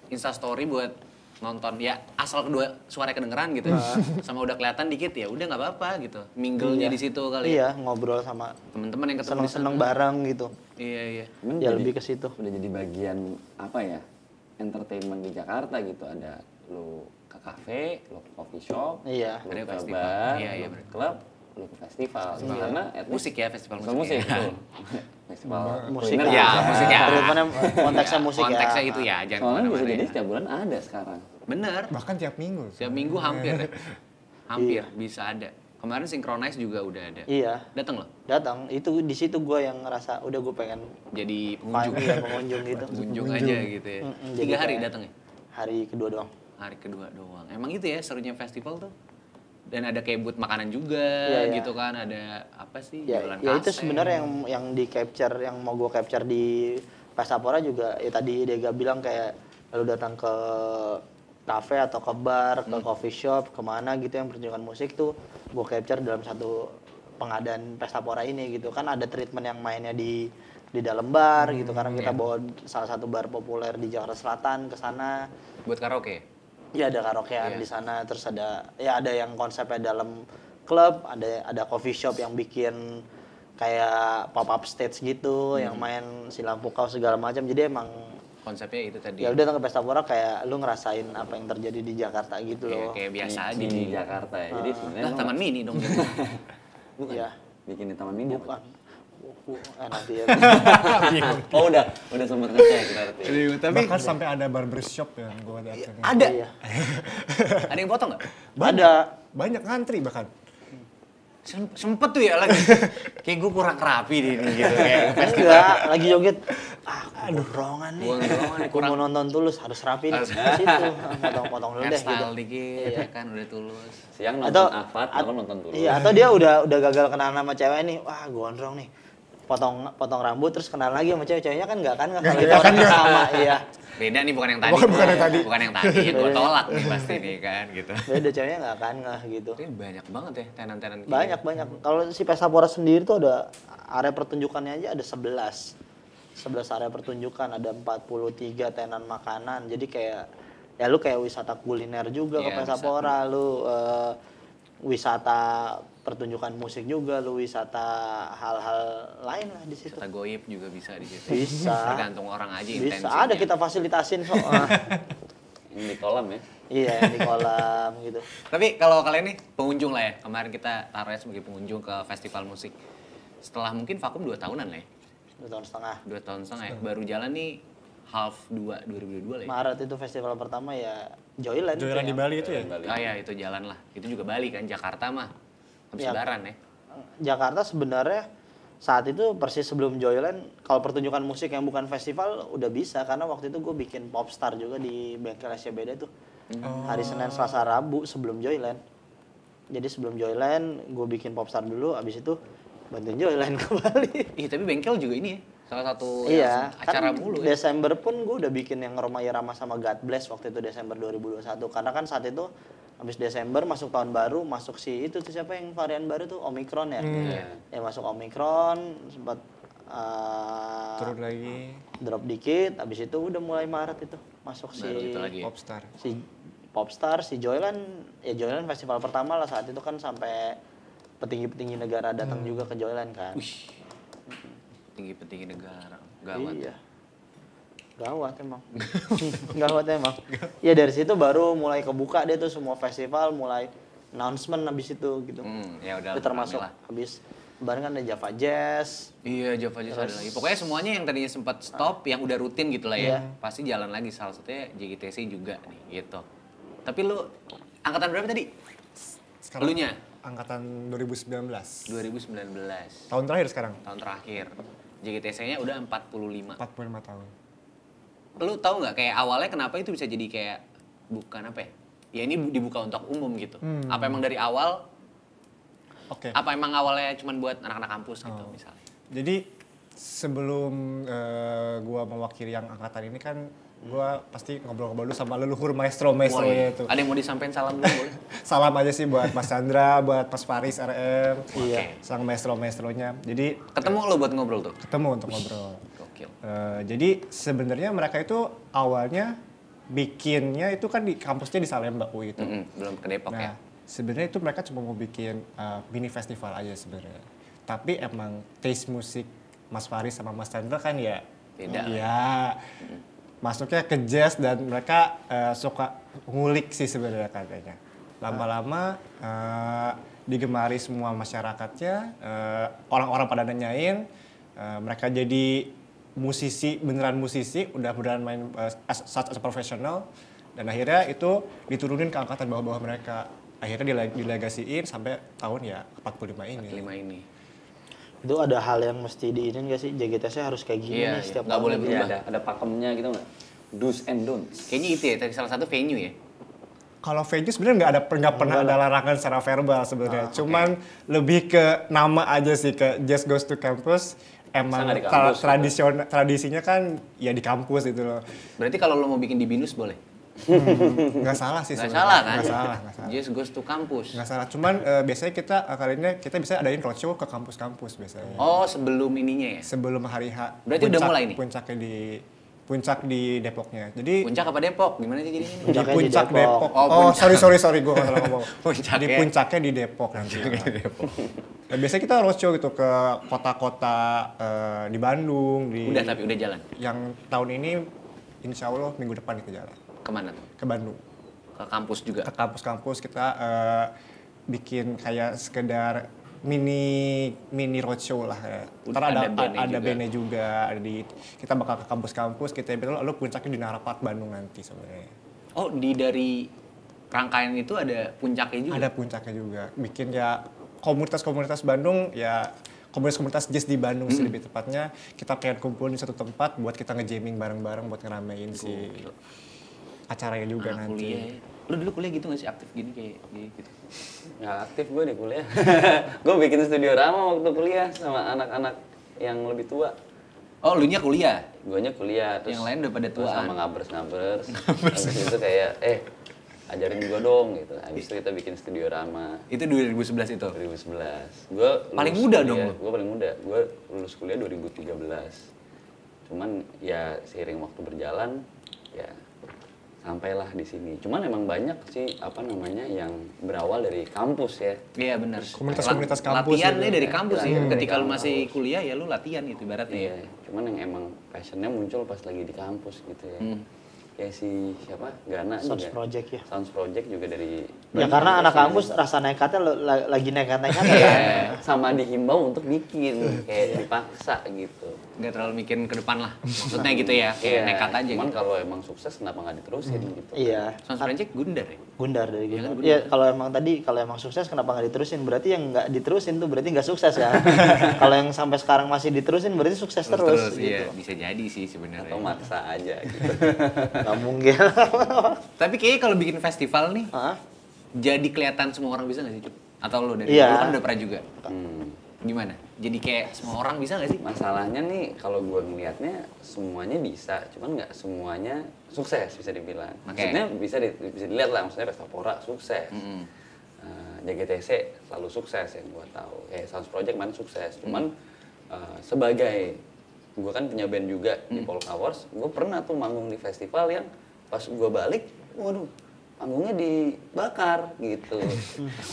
Speaker 3: instastory buat nonton ya asal kedua suara kedengeran gitu. Sama udah kelihatan dikit ya udah nggak apa-apa gitu. Mingle-nya di situ kali
Speaker 1: Iya, ngobrol sama
Speaker 3: teman-teman yang ketemu di sana.
Speaker 1: seneng-seneng bareng gitu.
Speaker 3: Iya.
Speaker 2: Cuman
Speaker 1: Ya
Speaker 2: jadi-
Speaker 1: lebih ke situ.
Speaker 2: Udah jadi bagian apa ya? Entertainment di Jakarta gitu. Ada lu ke kafe, lu ke coffee shop,
Speaker 1: Iya.
Speaker 2: lu
Speaker 3: Ada
Speaker 2: ke
Speaker 3: festival.
Speaker 2: bar,
Speaker 3: Iya,
Speaker 2: lu
Speaker 3: bener.
Speaker 2: ke klub, lu ke festival. Karena at least-
Speaker 3: Musik ya, festival
Speaker 2: festival musik.
Speaker 3: musik.
Speaker 2: Betul. Festival
Speaker 1: Musik
Speaker 2: kuliner
Speaker 3: ya,
Speaker 2: juga.
Speaker 3: musik ya.
Speaker 1: Treatmentnya konteksnya musik ya.
Speaker 3: Konteksnya itu ya, jangan
Speaker 2: Soalnya bisa
Speaker 3: kemana-mana
Speaker 2: jadi
Speaker 3: ya.
Speaker 2: setiap bulan ada sekarang.
Speaker 3: Bener,
Speaker 4: Bahkan tiap minggu.
Speaker 3: setiap minggu hampir ya. Hampir
Speaker 1: Iya.
Speaker 3: bisa ada. Kemarin Synchronize juga udah ada.
Speaker 1: Iya.
Speaker 3: Dateng loh,
Speaker 1: Datang, itu di situ gue yang ngerasa udah gue pengen
Speaker 3: jadi pengunjung.
Speaker 1: ya pengunjung gitu.
Speaker 3: Pengunjung aja gitu ya.
Speaker 1: Jadi
Speaker 3: 3 hari
Speaker 1: kayak
Speaker 3: datang ya?
Speaker 1: Hari kedua doang.
Speaker 3: Hari kedua doang. Emang itu ya serunya festival tuh. Dan ada kayak booth makanan juga
Speaker 1: Iya, iya.
Speaker 3: gitu kan. Ada apa sih?
Speaker 1: Ya,
Speaker 3: Jualan
Speaker 1: ya itu
Speaker 3: kaset.
Speaker 1: sebenarnya yang di capture, yang mau gue capture di Pestapora juga. Ya tadi Dega bilang kayak lu datang ke kafe atau ke bar, ke coffee shop, kemana gitu yang pertunjukan musik tuh gue capture dalam satu pengadaan Pestapora ini gitu. Kan ada treatment yang mainnya di dalam bar gitu, karena kita bawa salah satu bar populer di Jakarta Selatan ke sana.
Speaker 3: Buat karaoke.
Speaker 1: Ya ada karaokean
Speaker 3: Iya.
Speaker 1: di sana, terus ada yang konsepnya dalam klub, ada coffee shop yang bikin kayak pop up stage gitu, yang main si lampu kau segala macam. Jadi emang
Speaker 3: Konsepnya itu tadi.
Speaker 1: ya udah ke Pestapora kayak lu ngerasain apa yang terjadi di Jakarta gitu
Speaker 3: Iya,
Speaker 1: loh.
Speaker 3: kayak biasa aja
Speaker 2: di
Speaker 3: di
Speaker 2: Jakarta ya. Jadi sebenarnya
Speaker 3: Lah,
Speaker 2: lo
Speaker 3: taman mini dong. jadi.
Speaker 2: bukan
Speaker 1: Iya.
Speaker 2: bikin di taman mini apa?
Speaker 1: Bukan. Nanti ya.
Speaker 2: Oh udah sempat ngecek berarti.
Speaker 3: Tapi
Speaker 4: Bahkan sampai ada barbershop yang gue datang.
Speaker 3: ada.
Speaker 1: Iya.
Speaker 3: Ada yang potong nggak?
Speaker 1: Ada.
Speaker 4: Banyak ngantri bahkan.
Speaker 3: Sempet tuh ya lagi. Kayak gue kurang rapi deh ini gitu. Kayak
Speaker 1: Enggak, lagi joget. Gondrongan nih.
Speaker 3: Gondrongan nih,
Speaker 1: Aku
Speaker 3: kurang-
Speaker 1: mau nonton Tulus, harus rapi nih.
Speaker 3: Harus-
Speaker 1: Situ, potong-potong dulu deh gitu.
Speaker 3: hairstyle dikit ya kan udah tulus.
Speaker 2: Siang nonton Afat, malam nonton Tulus.
Speaker 1: Iya, atau dia udah gagal kenalan sama cewek nih. Wah, gondrong nih. Potong rambut terus kenalan lagi sama ceweknya kan enggak kan kalau kita orang yang sama, iya.
Speaker 3: Beda nih bukan yang tadi.
Speaker 4: Bukan yang tadi.
Speaker 3: Bukan yang tadi. Yang gue tolak nih pasti nih kan gitu.
Speaker 1: Beda ceweknya enggak akan ngeh gitu.
Speaker 3: Tapi banyak banget ya tenan-tenan kayak
Speaker 1: Banyak. Kalau si Pestapora sendiri tuh ada area pertunjukannya aja ada 11 area pertunjukan, ada 43 tenan makanan. Jadi kayak ya lu kayak wisata kuliner juga ke
Speaker 3: Iya,
Speaker 1: Pestapora, lu wisata pertunjukan musik juga, lu wisata hal-hal lain lah di situ.
Speaker 3: wisata goib juga bisa di situ.
Speaker 1: Bisa.
Speaker 3: Tergantung orang aja
Speaker 1: Bisa,
Speaker 3: intensinya.
Speaker 1: ada kita fasilitasin kok.
Speaker 2: Yang di kolam ya.
Speaker 1: Iya, di kolam gitu.
Speaker 3: Tapi kalau kalian nih pengunjung lah ya, kemarin kita taruhnya sebagai pengunjung ke festival musik. Setelah mungkin vakum 2 tahunan lah ya.
Speaker 1: 2 tahun setengah.
Speaker 3: 2 tahun setengah ya. Baru jalan nih half 2022 lah ya.
Speaker 1: Maret itu festival pertama ya Joyland.
Speaker 4: Joyland di Bali itu ya?
Speaker 2: Bali.
Speaker 3: Oh ya itu jalan lah. Itu juga Bali kan, Jakarta mah. Habis
Speaker 1: Ya.
Speaker 3: lebaran ya.
Speaker 1: Jakarta sebenarnya saat itu persis sebelum Joyland, kalau pertunjukan musik yang bukan festival udah bisa, karena waktu itu gue bikin Popstar juga di bengkel SCBD tuh. Hari Senin, Selasa, Rabu sebelum Joyland. Jadi sebelum Joyland gue bikin Popstar dulu, abis itu bantuin Joyland ke Bali.
Speaker 3: Iya tapi bengkel juga ini ya. Salah satu
Speaker 1: Iya,
Speaker 3: yang acara
Speaker 1: kan
Speaker 3: mulu ya.
Speaker 1: Desember pun gue udah bikin yang Roma Irama sama God Bless waktu itu Desember 2021. Karena kan saat itu habis Desember masuk tahun baru, masuk si itu tuh siapa yang varian baru tuh Omicron ya. Ya masuk Omicron, sempat
Speaker 4: Turun lagi
Speaker 1: drop dikit, habis itu udah mulai Maret itu masuk si
Speaker 3: Baru itu lagi ya.
Speaker 4: Popstar.
Speaker 1: si Popstar, si Joyland, ya Joyland festival pertama lah saat itu kan sampai petinggi-petinggi negara datang juga ke Joyland kan.
Speaker 3: Tinggi-tinggi negara. Gawat.
Speaker 1: Iya. Gawat emang. Gawat emang. Ya dari situ baru mulai kebuka deh tuh semua festival, mulai announcement habis itu gitu.
Speaker 3: Ya udah
Speaker 1: Itu termasuk
Speaker 3: rame lah.
Speaker 1: habis bareng kan ada Java Jazz.
Speaker 3: Iya, Java Jazz ada lagi. Pokoknya semuanya yang tadinya sempat stop, yang udah rutin gitu lah ya.
Speaker 1: Iya.
Speaker 3: Pasti jalan lagi. Salah satunya JGTC juga nih, gitu. Tapi lu angkatan berapa tadi?
Speaker 4: Sekarang
Speaker 3: Elunya?
Speaker 4: angkatan 2019.
Speaker 3: 2019.
Speaker 4: Tahun terakhir sekarang.
Speaker 3: Tahun terakhir. JGTC-nya udah 45.
Speaker 4: 45 tahun.
Speaker 3: Lu tahu nggak kayak awalnya kenapa itu bisa jadi kayak bukan apa ya? Ya ini dibuka untuk umum gitu. Apa emang dari awal?
Speaker 4: Oke.
Speaker 3: Apa emang awalnya cuma buat anak-anak kampus gitu misalnya?
Speaker 4: Jadi sebelum gua mewakili yang angkatan ini kan gue pasti ngobrol-ngobrol dulu sama leluhur maestro-maestronya itu.
Speaker 3: Ada yang mau disampaikan salam dulu boleh?
Speaker 4: Salam aja sih buat Mas Chandra, buat Mas Faris RM,
Speaker 1: Iya.
Speaker 4: sang maestro-maestronya. Jadi
Speaker 3: Ketemu lo buat ngobrol tuh?
Speaker 4: ketemu untuk ngobrol.
Speaker 3: Gokil.
Speaker 4: Jadi sebenarnya mereka itu awalnya bikinnya itu kan di kampusnya di Salemba UI itu.
Speaker 3: Belum ke Depok ya?
Speaker 4: Nah, sebenarnya itu mereka cuma mau bikin mini festival aja sebenarnya. Tapi emang taste musik Mas Faris sama Mas Chandra kan ya
Speaker 3: Beda.
Speaker 4: Iya. Masuknya ke jazz dan mereka suka ngulik sih sebenarnya katanya. Lama-lama digemari semua masyarakatnya, orang-orang pada nanyain, mereka jadi musisi, beneran musisi, udah beneran main as profesional, dan akhirnya itu diturunin ke angkatan bawah-bawah mereka. Akhirnya dilegasiin sampai tahun ya 45 ini.
Speaker 3: 5 ini.
Speaker 1: Itu ada hal yang mesti diinin gak sih? JGTC harus kayak gini
Speaker 3: Iya,
Speaker 1: nih setiap
Speaker 3: nggak
Speaker 1: tahun
Speaker 3: boleh
Speaker 1: gitu.
Speaker 3: berubah.
Speaker 2: Ada pakemnya gitu nggak? Do's and don'ts.
Speaker 3: Kayaknya itu ya, tadi salah satu venue ya?
Speaker 4: Kalau venue sebenarnya nggak pernah ada larangan secara verbal sebenarnya. Cuman lebih ke nama aja sih, ke Just Goes to Campus. Emang
Speaker 2: Sangat di kampus,
Speaker 4: tradisinya kan ya di kampus itu loh.
Speaker 3: Berarti kalau lo mau bikin di BINUS boleh?
Speaker 4: Nggak salah sih
Speaker 3: Nggak
Speaker 4: sebenarnya.
Speaker 3: salah kan?
Speaker 4: Nggak salah.
Speaker 3: Just goes to campus.
Speaker 4: Nggak salah. Cuman biasanya kita kali ini kita bisa adain roadshow ke kampus-kampus biasanya.
Speaker 3: Oh, sebelum ininya ya?
Speaker 4: Sebelum hari H.
Speaker 3: Berarti udah mulai nih?
Speaker 4: Puncak di Depoknya. Jadi
Speaker 3: Puncak apa Depok? Gimana sih jadinya?
Speaker 4: di
Speaker 1: Puncaknya di
Speaker 4: puncak
Speaker 1: Depok.
Speaker 4: Depok.
Speaker 3: Oh,
Speaker 4: Oh,
Speaker 3: puncak.
Speaker 4: sorry gue salah ngomong.
Speaker 3: Puncaknya.
Speaker 4: Di puncaknya di Depok nanti. Nah, biasanya kita roadshow gitu ke kota-kota di Bandung, di
Speaker 3: Udah tapi udah jalan.
Speaker 4: yang tahun ini insya Allah minggu depan kita jalan
Speaker 3: Kemana tuh?
Speaker 4: ke Bandung.
Speaker 3: Ke kampus juga.
Speaker 4: Ke kampus-kampus kita bikin kayak sekedar mini roadshow lah ya. Ntar
Speaker 3: Ada
Speaker 4: ada
Speaker 3: bandnya
Speaker 4: bandnya juga. Kita bakal ke kampus-kampus, kita bilang lalu puncaknya di Narapat Bandung nanti sebenarnya.
Speaker 3: Oh, dari rangkaian itu ada puncaknya juga?
Speaker 4: Ada puncaknya juga. Bikin ya komunitas-komunitas Bandung ya, komunitas-komunitas jazz di Bandung sih lebih tepatnya. Kita pengen kumpul di satu tempat buat kita nge-jamming bareng-bareng buat ngeramein si acaranya juga
Speaker 3: Anak
Speaker 4: nanti.
Speaker 3: kuliah ya. Lu dulu kuliah gitu gak sih? Aktif gini kayak gitu?
Speaker 2: Nggak aktif gue di kuliah. Gue bikin studio rama waktu kuliah sama anak-anak yang lebih tua.
Speaker 3: Oh, lu nya kuliah?
Speaker 2: Guanya kuliah terus
Speaker 3: Yang lain udah pada
Speaker 2: terus
Speaker 3: tuaan.
Speaker 2: sama ngabers. Habis itu kayak ajarin juga dong gitu. Habis itu kita bikin studio rama
Speaker 3: Itu 2011 itu?
Speaker 2: 2011. Gue
Speaker 3: Paling muda dong lu?
Speaker 2: Gue paling muda. Gue lulus kuliah 2013. Cuman ya seiring waktu berjalan ya sampailah di sini. Cuman emang banyak sih yang berawal dari kampus ya.
Speaker 3: Iya benar.
Speaker 4: Komunitas-komunitas kampus
Speaker 3: Latihannya
Speaker 4: gitu.
Speaker 3: dari kampus sih.
Speaker 2: Latihan dari
Speaker 3: Ketika lu
Speaker 2: kampus.
Speaker 3: masih kuliah ya lu latihan gitu ibaratnya.
Speaker 2: Iya, cuman yang emang passionnya muncul pas lagi di kampus gitu ya. Kayak si siapa? Gana
Speaker 1: Sounds
Speaker 2: juga.
Speaker 1: Project ya.
Speaker 2: Sounds Project juga dari
Speaker 1: Ya karena anak kampus rasa nekatnya lagi nekat-nekatnya
Speaker 2: Iya,
Speaker 1: ya.
Speaker 2: sama dihimbau untuk bikin kayak dipaksa gitu.
Speaker 3: Nggak terlalu mikirin ke depan lah. Maksudnya gitu ya. Kayak nekat aja
Speaker 2: Cuman
Speaker 3: gitu.
Speaker 2: kalau emang sukses kenapa nggak diterusin gitu.
Speaker 1: Iya.
Speaker 3: Sounds Project Gundar ya?
Speaker 1: Gundar dari
Speaker 3: Iya
Speaker 1: gitu.
Speaker 3: kan,
Speaker 1: Iya, kalau emang sukses kenapa nggak diterusin? Berarti yang nggak diterusin tuh berarti nggak sukses ya. Kalau yang sampai sekarang masih diterusin berarti sukses terus gitu.
Speaker 3: Iya, bisa jadi sih sebenarnya.
Speaker 2: Atau maksa aja gitu.
Speaker 1: Nggak mungkin.
Speaker 3: Tapi kayaknya kalau bikin festival nih,
Speaker 1: Hah?
Speaker 3: jadi kelihatan semua orang bisa nggak sih, Cuk? Atau lu dari
Speaker 1: Iya.
Speaker 3: dulu kan udah pernah juga.
Speaker 2: Hmm.
Speaker 3: Gimana? Jadi kayak semua orang bisa nggak sih?
Speaker 2: Masalahnya nih kalau gue ngelihatnya semuanya bisa, cuman nggak semuanya sukses bisa dibilang.
Speaker 3: Oke.
Speaker 2: Maksudnya bisa dilihat lah, maksudnya Pestapora sukses, JGTC selalu sukses yang gue tahu. Sounds Project mana sukses, cuman sebagai gue kan punya band juga di Polka Wars, gue pernah tuh manggung di festival yang pas gue balik, waduh panggungnya dibakar gitu.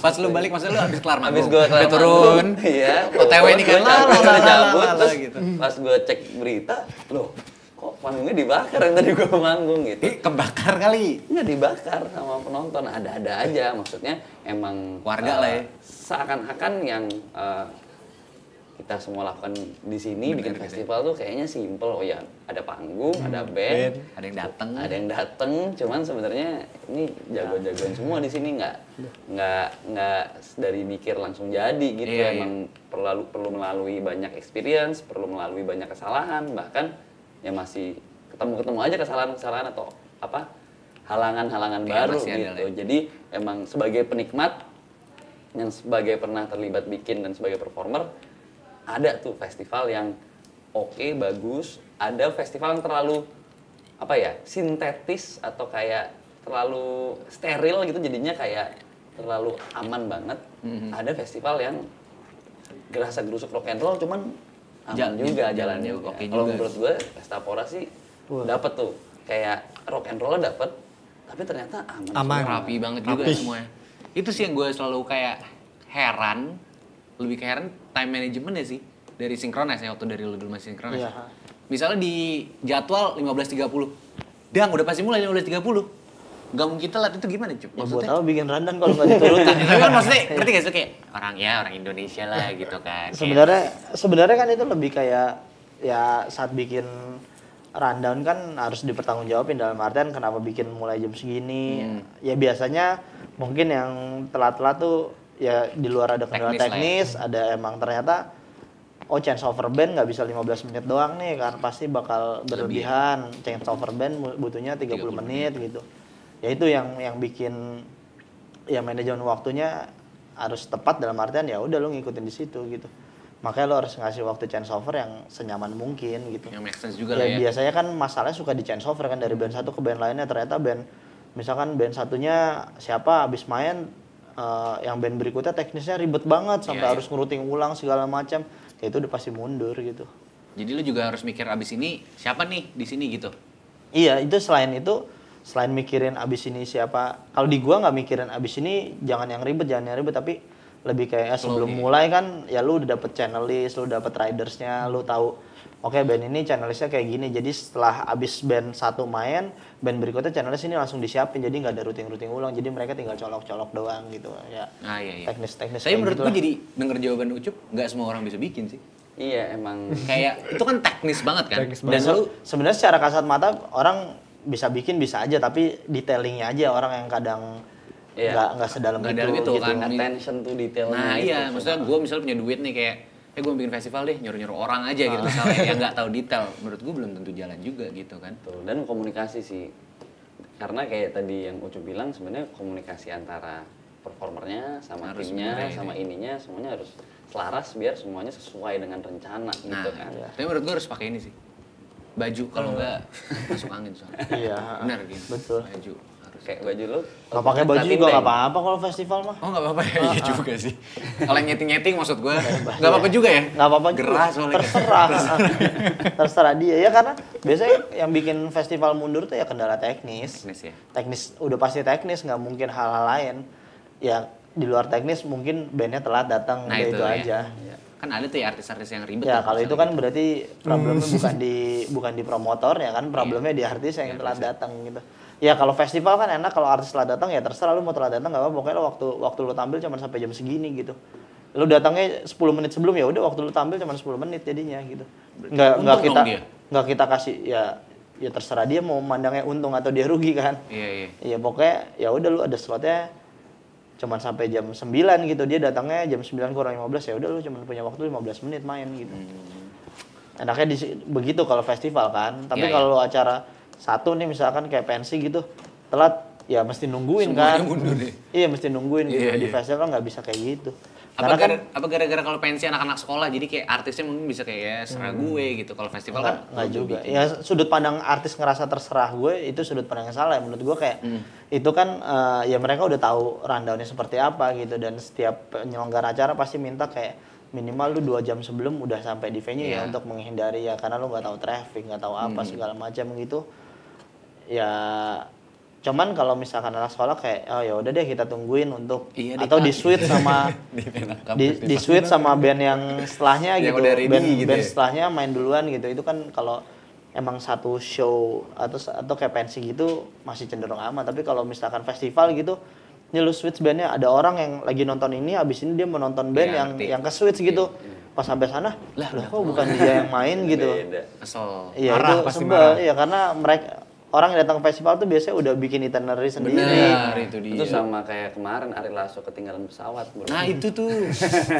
Speaker 3: Pas lu balik, maksudnya lu habis kelar manggung?
Speaker 2: Habis gue
Speaker 3: udah turun,
Speaker 2: iya.
Speaker 3: OTW nih kan,
Speaker 2: udah cabut, terus
Speaker 3: gitu.
Speaker 2: pas gue cek berita, loh kok panggungnya dibakar yang tadi gue manggung gitu.
Speaker 3: Ih, kebakar kali.
Speaker 2: Nggak dibakar sama penonton, ada-ada aja. Maksudnya emang
Speaker 3: Warga lah ya.
Speaker 2: Seakan-akan yang kita semua lakukan di sini bikin festival tuh kayaknya simple. Oh ya, ada panggung, ada band,
Speaker 3: Ada yang dateng.
Speaker 2: ada yang dateng. Cuman sebenarnya ini jago-jagoan semua di sini nggak dari mikir langsung jadi gitu.
Speaker 3: Iya,
Speaker 2: Emang perlu melalui banyak experience, perlu melalui banyak kesalahan, bahkan ya masih ketemu aja kesalahan-kesalahan atau apa halangan-halangan
Speaker 3: Iya,
Speaker 2: baru
Speaker 3: masih ada
Speaker 2: gitu.
Speaker 3: lah.
Speaker 2: Jadi emang sebagai penikmat yang sebagai pernah terlibat bikin dan sebagai performer, ada tuh festival yang oke, bagus, ada festival yang terlalu apa ya, sintetis atau kayak terlalu steril gitu, jadinya kayak terlalu aman banget. Ada festival yang gerasa gerusuk rock and roll cuman aman juga jalannya.
Speaker 3: oke
Speaker 2: Kalau
Speaker 3: juga.
Speaker 2: menurut gue Pestapora sih dapet tuh kayak rock and roll dapet, tapi ternyata aman.
Speaker 3: Rapi banget juga
Speaker 4: Rapi.
Speaker 3: semuanya. Itu sih yang gue selalu kayak heran, lebih ke heran time management ya sih dari Synchronize ya, waktu dari lu dulu masih Synchronize.
Speaker 1: Iya.
Speaker 3: Misalnya di jadwal 15.30, Dang udah pasti mulai 15.30. Gak mungkin telat, itu gimana Cup?
Speaker 1: Ya buat apa bikin rundown kalau nggak diturutin.
Speaker 3: Tapi kan maksudnya, ngerti gak sih kayak orang Indonesia lah gitu kan.
Speaker 1: Sebenarnya kan itu lebih kayak ya saat bikin rundown kan harus dipertanggungjawabin dalam artian kenapa bikin mulai jam segini. Ya biasanya mungkin yang telat-telat tuh ya di luar ada kendala teknis, ada emang ternyata change over band nggak bisa 15 menit doang nih karena pasti bakal berlebihan. Change over band butuhnya 30 menit gitu. Ya itu yang bikin ya manajemen waktunya harus tepat dalam artian ya udah lo ngikutin di situ gitu. Makanya lo harus ngasih waktu change over yang senyaman mungkin gitu.
Speaker 3: Yang make sense juga lah ya.
Speaker 1: Biasanya kan masalahnya suka di change over kan dari band satu ke band lainnya, ternyata misalkan band satunya siapa habis main yang band berikutnya teknisnya ribet banget sampai harus ngerouting ulang segala macam. Ya itu udah pasti mundur gitu.
Speaker 3: Jadi lu juga harus mikir abis ini siapa nih di sini gitu.
Speaker 1: Iya, selain mikirin abis ini siapa, kalau di gua nggak mikirin abis ini jangan yang ribet, tapi lebih kayak sebelum mulai kan ya lu udah dapet channel list, lu dapet ridersnya, lu tahu oke, band ini channel listnya kayak gini, jadi setelah abis band satu main, band berikutnya channel list ini langsung disiapin, jadi nggak ada routing ulang, jadi mereka tinggal colok-colok doang gitu ya.
Speaker 3: Iya.
Speaker 1: Teknis
Speaker 3: Tapi
Speaker 1: kayak
Speaker 3: menurut
Speaker 1: gitu
Speaker 3: gue
Speaker 1: lah.
Speaker 3: jadi denger jawaban Ucup, nggak semua orang bisa bikin sih.
Speaker 2: Iya emang.
Speaker 3: Kayak itu kan teknis banget kan.
Speaker 4: Teknis
Speaker 3: Dan
Speaker 1: Dan
Speaker 3: lu
Speaker 1: sebenarnya secara kasat mata orang bisa bikin bisa aja, tapi detailingnya aja orang yang kadang nggak sedalam
Speaker 3: Nggak
Speaker 1: itu,
Speaker 3: dalam itu
Speaker 1: gitu.
Speaker 3: kan.
Speaker 2: Attention to detailnya.
Speaker 3: nah iya,
Speaker 2: gitu.
Speaker 3: maksudnya gue misalnya punya duit nih kayak gue bikin festival deh, nyuruh-nyuruh orang aja gitu misalnya yang nggak tahu detail. Menurut gue belum tentu jalan juga gitu kan.
Speaker 2: Betul. Dan komunikasi sih, karena kayak tadi yang Ucup bilang sebenarnya komunikasi antara performernya sama
Speaker 3: Harus
Speaker 2: timnya
Speaker 3: bener ya,
Speaker 2: sama ininya semuanya harus selaras biar semuanya sesuai dengan rencana gitu kan.
Speaker 3: Tapi menurut gue harus pakai ini sih. Baju kalau nggak masuk angin soalnya.
Speaker 1: Iya.
Speaker 3: Benar gitu.
Speaker 1: Betul.
Speaker 3: Baju harus.
Speaker 2: Kayak baju lu
Speaker 1: Nggak pakai baju
Speaker 2: Krating
Speaker 1: juga nggak
Speaker 2: Deng.
Speaker 1: apa-apa kalau festival mah.
Speaker 3: Oh nggak apa-apa ya, iya juga sih. Kalau yang nyeting-nyeting maksud gue nggak apa-apa juga ya?
Speaker 1: Nggak apa-apa juga.
Speaker 3: Gerah soalnya.
Speaker 1: Terserah dia ya, karena biasanya yang bikin festival mundur tuh ya kendala teknis.
Speaker 3: Teknis ya.
Speaker 1: Teknis udah pasti teknis, nggak mungkin hal-hal lain. Ya di luar teknis mungkin bandnya telat datang,
Speaker 3: Nah
Speaker 1: udah
Speaker 3: itu
Speaker 1: itu
Speaker 3: ya.
Speaker 1: aja.
Speaker 3: Kan ada tuh ya artis-artis yang ribet.
Speaker 1: Ya
Speaker 3: tuh,
Speaker 1: kalau
Speaker 3: misalnya
Speaker 1: itu kan
Speaker 3: gitu.
Speaker 1: berarti problemnya bukan di promotor ya kan, problemnya di artis yang telat datang gitu. Ya kalau festival kan enak, kalau artis telat datang ya terserah lu mau telat datang nggak apa-apa, pokoknya lo waktu lu tampil cuma sampai jam segini gitu. Lu datangnya 10 menit sebelum ya udah waktu lu tampil cuma 10 menit jadinya gitu. Nggak
Speaker 3: untung
Speaker 1: kita
Speaker 3: dong dia.
Speaker 1: nggak kita kasih ya terserah dia mau mandangnya untung atau dia rugi kan.
Speaker 3: Iya.
Speaker 1: Iya pokoknya ya udah lu ada slotnya cuman sampai jam 9 gitu, dia datangnya jam 9 kurang 15 ya udah lu cuma punya waktu 15 menit main gitu. Enaknya begitu kalau festival kan, tapi
Speaker 3: Iya,
Speaker 1: kalau lu acara satu nih misalkan kayak pensi gitu telat ya mesti nungguin
Speaker 3: Semuanya
Speaker 1: kan.
Speaker 3: mundur ya.
Speaker 1: Iya mesti nungguin gitu.
Speaker 3: Iya,
Speaker 1: Di
Speaker 3: iya.
Speaker 1: festival nggak bisa kayak gitu.
Speaker 3: Apa
Speaker 1: Karena kan
Speaker 3: gara-gara kalau pensi anak-anak sekolah jadi kayak artisnya mungkin bisa kayak ya serah gue gitu. Kalau festival kan
Speaker 1: nggak juga. Ya sudut pandang artis ngerasa terserah gue itu sudut pandang yang salah. Menurut gue kayak itu kan ya mereka udah tahu rundownnya seperti apa gitu, dan setiap penyelenggara acara pasti minta kayak minimal lu 2 jam sebelum udah sampai di venue ya untuk menghindari ya karena lu nggak tahu traffic, nggak tahu apa segala macam gitu. Ya cuman kalau misalkan anak sekolah kayak oh ya udah deh kita tungguin untuk
Speaker 3: Iya,
Speaker 1: atau di switch sama di switch sama band yang setelahnya
Speaker 3: Yang
Speaker 1: gitu,
Speaker 3: udah ready gitu
Speaker 1: band
Speaker 3: ya.
Speaker 1: setelahnya main duluan gitu. Itu kan kalau emang satu show atau kayak pensi gitu masih cenderung aman, tapi kalau misalkan festival gitu ini lu switch bandnya, ada orang yang lagi nonton ini abis ini dia mau nonton band
Speaker 3: Iya,
Speaker 1: yang
Speaker 3: ngerti.
Speaker 1: ke switch gitu. Pas sampai sana lah kok bukan dia yang main gitu.
Speaker 2: Beda.
Speaker 3: kesel.
Speaker 1: Iya
Speaker 4: Marah,
Speaker 1: itu
Speaker 4: pasti
Speaker 1: sebel,
Speaker 4: marah.
Speaker 1: iya karena mereka orang yang datang ke festival tuh biasanya udah bikin itinerary sendiri.
Speaker 3: Benar, itu dia.
Speaker 2: Itu sama kayak kemarin Ari Lasso ketinggalan pesawat, bro.
Speaker 3: Nah itu tuh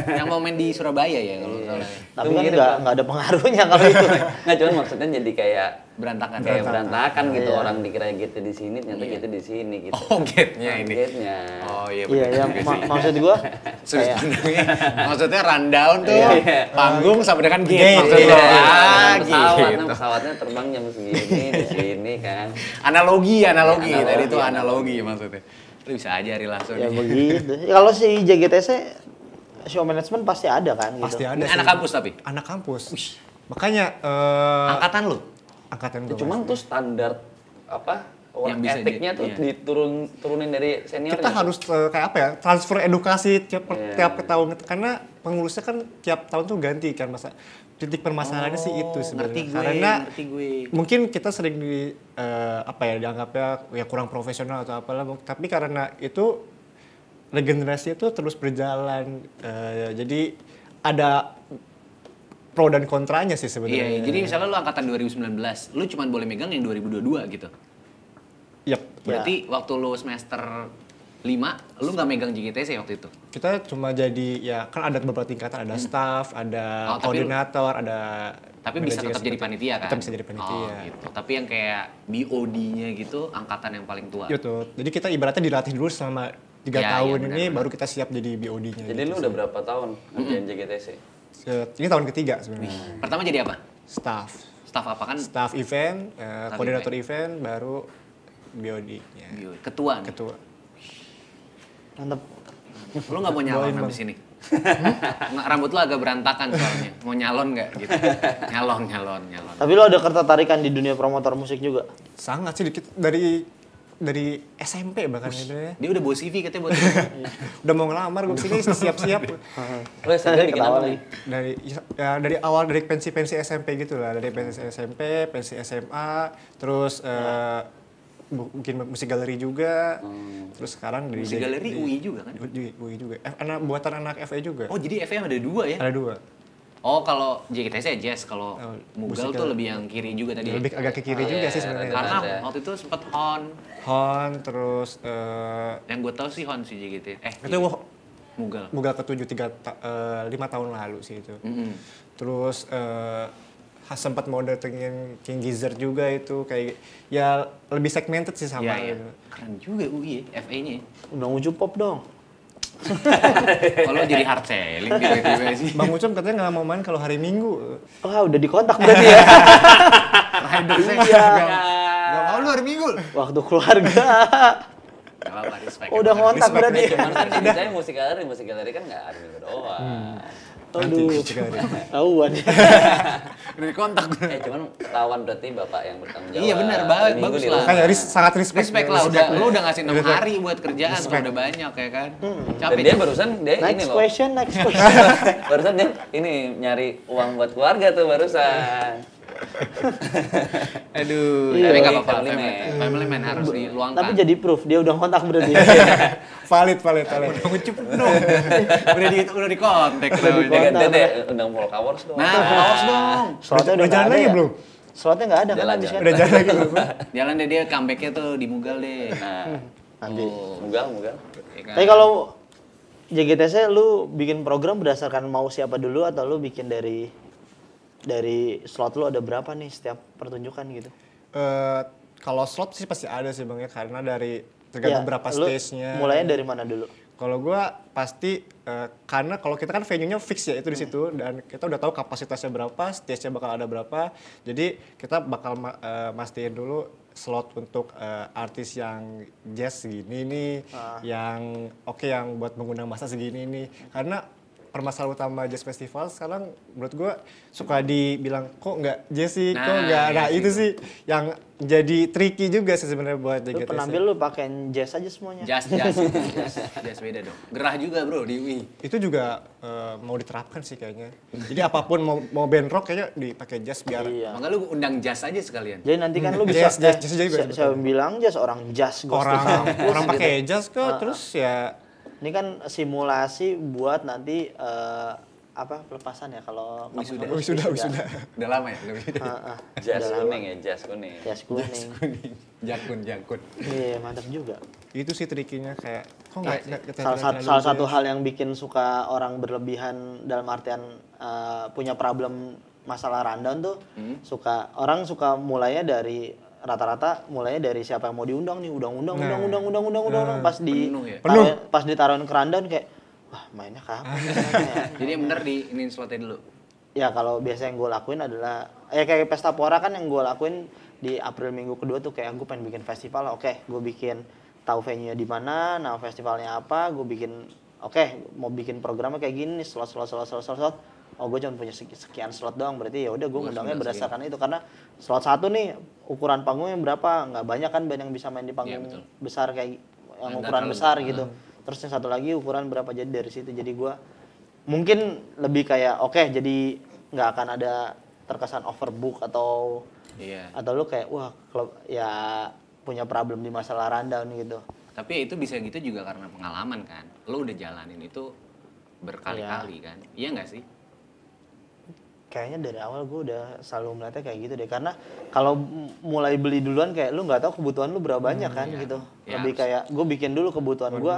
Speaker 3: yang mau main di Surabaya ya kalau nggak salah.
Speaker 1: Tapi
Speaker 2: Itu
Speaker 1: kan
Speaker 2: mirip,
Speaker 1: nggak ada pengaruhnya kalau itu.
Speaker 2: Nggak, cuman maksudnya jadi kayak
Speaker 3: Berantakan.
Speaker 2: berantakan gitu.
Speaker 1: Iya.
Speaker 2: Orang dikira gitu di sini, ternyata gitu di sini gitu.
Speaker 3: Oh gate-nya ini.
Speaker 2: Gate-nya.
Speaker 3: Oh iya
Speaker 1: Iya
Speaker 3: benar
Speaker 1: ya
Speaker 3: juga sih.
Speaker 1: maksud gua
Speaker 3: Sudut
Speaker 1: kayak
Speaker 3: pandangnya, maksudnya rundown tuh
Speaker 2: Iya.
Speaker 3: panggung sama dengan gate
Speaker 4: Gate,
Speaker 3: maksud
Speaker 2: Iya,
Speaker 3: lo. Ah,
Speaker 2: pesawat,
Speaker 3: gitu.
Speaker 2: pesawatnya terbang jam segini di sini ini kan.
Speaker 3: Analogi.
Speaker 2: Analogi,
Speaker 3: Tadi itu
Speaker 2: analogi.
Speaker 3: analogi maksudnya. Lu bisa aja Ari langsung.
Speaker 1: Ya begitu. Kalau si JGTC show management pasti ada kan gitu.
Speaker 4: Pasti ada
Speaker 3: Ini
Speaker 4: sih.
Speaker 3: anak kampus tapi?
Speaker 4: Anak kampus. Makanya
Speaker 3: Angkatan lu?
Speaker 4: angkatan gue.
Speaker 2: Cuman tuh standar apa work
Speaker 3: Yang bisa
Speaker 2: ethicnya tuh
Speaker 3: iya.
Speaker 2: diturunin dari seniornya.
Speaker 4: kita harus kayak apa ya, transfer edukasi tiap
Speaker 2: Iya.
Speaker 4: tahun, karena pengurusnya kan tiap tahun tuh ganti kan, masa titik permasalahannya sih itu sebenarnya. Karena
Speaker 3: ngerti gue.
Speaker 4: mungkin kita sering apa ya, dianggapnya ya kurang profesional atau apalah, tapi karena itu regenerasi itu terus berjalan, jadi ada pro dan kontranya sih sebenarnya.
Speaker 3: Iya, jadi misalnya lu angkatan 2019, lu cuma boleh megang yang 2022 gitu.
Speaker 4: Yap.
Speaker 3: Berarti waktu lu semester 5, lu nggak megang JGTC waktu itu?
Speaker 4: Kita cuma jadi, ya kan ada beberapa tingkatan, ada staff, ada
Speaker 3: Oh, tapi
Speaker 4: koordinator, ada
Speaker 3: Tapi bisa tetap jadi panitia kan?
Speaker 4: Tetap bisa jadi panitia.
Speaker 3: Oh, gitu. Tapi yang kayak BOD-nya gitu, angkatan yang paling tua.
Speaker 4: Gitu. Jadi kita ibaratnya dilatih dulu selama 3
Speaker 3: Ya,
Speaker 4: tahun
Speaker 3: iya,
Speaker 4: ini,
Speaker 3: benar-benar.
Speaker 4: baru kita siap jadi BOD-nya.
Speaker 2: Jadi lu udah berapa tahun ngerjain JGTC?
Speaker 4: Ini tahun ketiga sebenarnya.
Speaker 3: Pertama jadi apa?
Speaker 4: Staff.
Speaker 3: Staff apa kan?
Speaker 4: Staff event,
Speaker 3: Staff
Speaker 4: koordinator event, baru BOD-nya.
Speaker 3: Ketua nih.
Speaker 4: Ketua.
Speaker 1: Mantep.
Speaker 3: Lu nggak mau nyalon
Speaker 4: Boleh,
Speaker 3: habis ini? Nggak, rambut lu agak berantakan soalnya. Mau nyalon nggak gitu? Nyalon.
Speaker 1: Tapi lo ada ketertarikan di dunia promotor musik juga?
Speaker 4: Sangat sih, dari SMP bahkan gitu ya.
Speaker 3: Dia udah bawa CV katanya buat
Speaker 4: Udah mau ngelamar gue sini siap-siap.
Speaker 2: Lu SMP bikin apa
Speaker 1: Ketawa
Speaker 2: nih?
Speaker 4: Dari awal dari pensi SMP gitu lah, dari pensi SMP, pensi SMA, terus bikin musik galeri juga, terus sekarang dari
Speaker 3: musik galeri UI juga kan?
Speaker 4: UI juga. Buatan anak FE juga.
Speaker 3: Oh jadi FM ada 2 ya?
Speaker 4: Ada 2.
Speaker 3: Oh kalau JGTC jazz, kalau Mugal
Speaker 4: musik
Speaker 3: tuh
Speaker 4: galeri.
Speaker 3: lebih yang kiri juga tadi ya?
Speaker 4: Lebih agak ke kiri
Speaker 2: Oh,
Speaker 4: juga
Speaker 2: iya,
Speaker 4: sih sebenarnya.
Speaker 2: ada.
Speaker 3: Karena waktu itu sempet
Speaker 4: Hon, terus
Speaker 3: yang gue tahu sih Hon si JGT.
Speaker 4: itu
Speaker 3: Mugal.
Speaker 4: Mugal ke-7 5 tahun lalu sih itu. Terus sempat mau datengin King Gizzard juga, itu kayak ya lebih segmented sih sama
Speaker 3: Iya.
Speaker 4: gitu.
Speaker 3: Keren juga UI ya, FA-nya.
Speaker 1: Undang Ucup Pop dong.
Speaker 3: Kalau jadi hard selling tiba-tiba sih.
Speaker 4: Bang Ucom katanya nggak mau main kalau hari Minggu.
Speaker 1: Wah udah dikontak berarti ya.
Speaker 3: Rider saya
Speaker 1: Iya.
Speaker 3: nggak mau lu hari Minggu.
Speaker 1: Waktu keluarga.
Speaker 3: Gak apa-apa, respect.
Speaker 1: Oh, udah kontak berarti.
Speaker 2: Cuman kan di saya musik galeri kan nggak ada minggu doang.
Speaker 1: Aduh. Tahuan.
Speaker 3: Udah dikontak.
Speaker 2: Cuman ketahuan berarti bapak yang bertanggung jawab.
Speaker 3: Iya, benar,
Speaker 2: Hari Minggu
Speaker 3: bagus
Speaker 2: di
Speaker 3: lah.
Speaker 2: rumah.
Speaker 4: Kan ya sangat respect.
Speaker 3: Respect lah, lu udah ngasih 6 hari buat kerjaan, tuh udah banyak ya kan.
Speaker 2: Dan
Speaker 3: Capek.
Speaker 2: dia barusan dia ini
Speaker 1: Next
Speaker 2: loh.
Speaker 1: question, next question.
Speaker 2: Barusan dia ini nyari uang buat keluarga tuh barusan.
Speaker 3: Aduh,
Speaker 1: Iya.
Speaker 3: tapi nggak apa-apa.
Speaker 2: Family man.
Speaker 3: Family man harus diluangkan.
Speaker 1: Tapi jadi proof dia udah kontak berarti.
Speaker 4: Valid.
Speaker 3: ngucup dong. udah di kontak.
Speaker 1: di
Speaker 2: Dia ganti
Speaker 1: kontak.
Speaker 2: deh undang Volkawars dong.
Speaker 3: Nah, followers dong.
Speaker 1: Slotnya
Speaker 4: Udah jalan
Speaker 1: nggak ada
Speaker 4: lagi
Speaker 1: ya?
Speaker 4: belum?
Speaker 1: Slotnya nggak ada kan
Speaker 2: Jalan,
Speaker 1: habis
Speaker 2: jalan.
Speaker 1: kan?
Speaker 4: Udah jalan lagi belum?
Speaker 3: Jalan deh dia comeback-nya tuh di Mugal deh.
Speaker 2: Nah,
Speaker 1: Nanti.
Speaker 2: mugal.
Speaker 3: Ya kan?
Speaker 1: Tapi kalau JGTC lu bikin program berdasarkan mau siapa dulu atau lu bikin dari slot lu ada berapa nih setiap pertunjukan gitu?
Speaker 4: Kalau slot sih pasti ada sih Bang ya, karena tergantung berapa
Speaker 1: lu
Speaker 4: stage-nya.
Speaker 1: Mulainya dari mana dulu?
Speaker 4: Kalau gua pasti karena kalau kita kan venue-nya fix ya itu di situ, dan kita udah tahu kapasitasnya berapa, stage-nya bakal ada berapa. Jadi kita bakal mastiin dulu slot untuk artis yang jazz segini nih, yang yang buat mengundang massa segini nih. Karena permasalahan utama jazz festival sekarang menurut gua suka dibilang kok nggak jazz sih, kok
Speaker 3: Nah,
Speaker 4: nggak.
Speaker 3: iya
Speaker 4: Nah
Speaker 3: sih
Speaker 4: itu
Speaker 3: itu.
Speaker 4: sih yang jadi tricky juga sih sebenarnya buat
Speaker 1: Lu
Speaker 4: JGTC.
Speaker 1: penampil lu pakein jazz aja semuanya.
Speaker 3: Jazz beda dong. Gerah juga bro di UI.
Speaker 4: Itu juga mau diterapkan sih kayaknya. Jadi apapun mau band rock kayaknya dipakai jazz biar
Speaker 1: Iya.
Speaker 3: Maka lu undang jazz aja sekalian.
Speaker 1: Jadi nanti kan lu bisa
Speaker 4: Jazz juga, betul.
Speaker 1: saya bilang jazz orang jazz ghost di
Speaker 4: orang
Speaker 1: kampus gitu.
Speaker 4: pakai jazz kok, terus ya
Speaker 1: Ini kan simulasi buat nanti pelepasan ya kalau
Speaker 3: Wisuda.
Speaker 4: wisuda.
Speaker 3: Udah lama ya lu gitu.
Speaker 2: Jas kuning ya, jas kuning.
Speaker 1: Jas kuning.
Speaker 3: Jakun.
Speaker 1: Iya, mantap juga.
Speaker 4: itu sih trikinya, kayak kok nggak
Speaker 1: Salah satu hal yang bikin suka orang berlebihan dalam artian punya problem masalah rundown tuh orang suka mulainya dari rata-rata mulainya dari siapa yang mau diundang nih, undang pas
Speaker 3: Penuh ya?
Speaker 1: pas ditaruhin ke rundown kayak wah mainnya kapan ya?
Speaker 3: Jadi yang bener di iniin slotnya dulu.
Speaker 1: Ya kalau biasa yang gue lakuin adalah kayak pesta pora kan yang gue lakuin di April minggu kedua tuh kayak gue pengen bikin festival. Oke, gue bikin tahu venue-nya di mana, nama festivalnya apa, gue bikin mau bikin programnya kayak gini nih, slot. Oh, gue cuma punya sekian slot doang, berarti ya udah gue ngundangnya berdasarkan itu karena slot 1 nih ukuran panggungnya berapa, nggak banyak kan band yang bisa main di panggung besar kayak yang ukuran besar gitu. Terus yang satu lagi ukuran berapa, jadi dari situ jadi gue mungkin lebih kayak jadi nggak akan ada terkesan overbook atau lu kayak wah klub ya punya problem di masalah rundown gitu.
Speaker 3: Tapi ya itu bisa gitu juga karena pengalaman kan. Lo udah jalanin itu berkali-kali kan. Iya nggak sih?
Speaker 1: Kayaknya dari awal gue udah selalu melihatnya kayak gitu deh. Karena kalau mulai beli duluan kayak lu nggak tahu kebutuhan lu berapa banyak kan gitu.
Speaker 3: Ya,
Speaker 1: Lebih kayak gue bikin dulu kebutuhan gue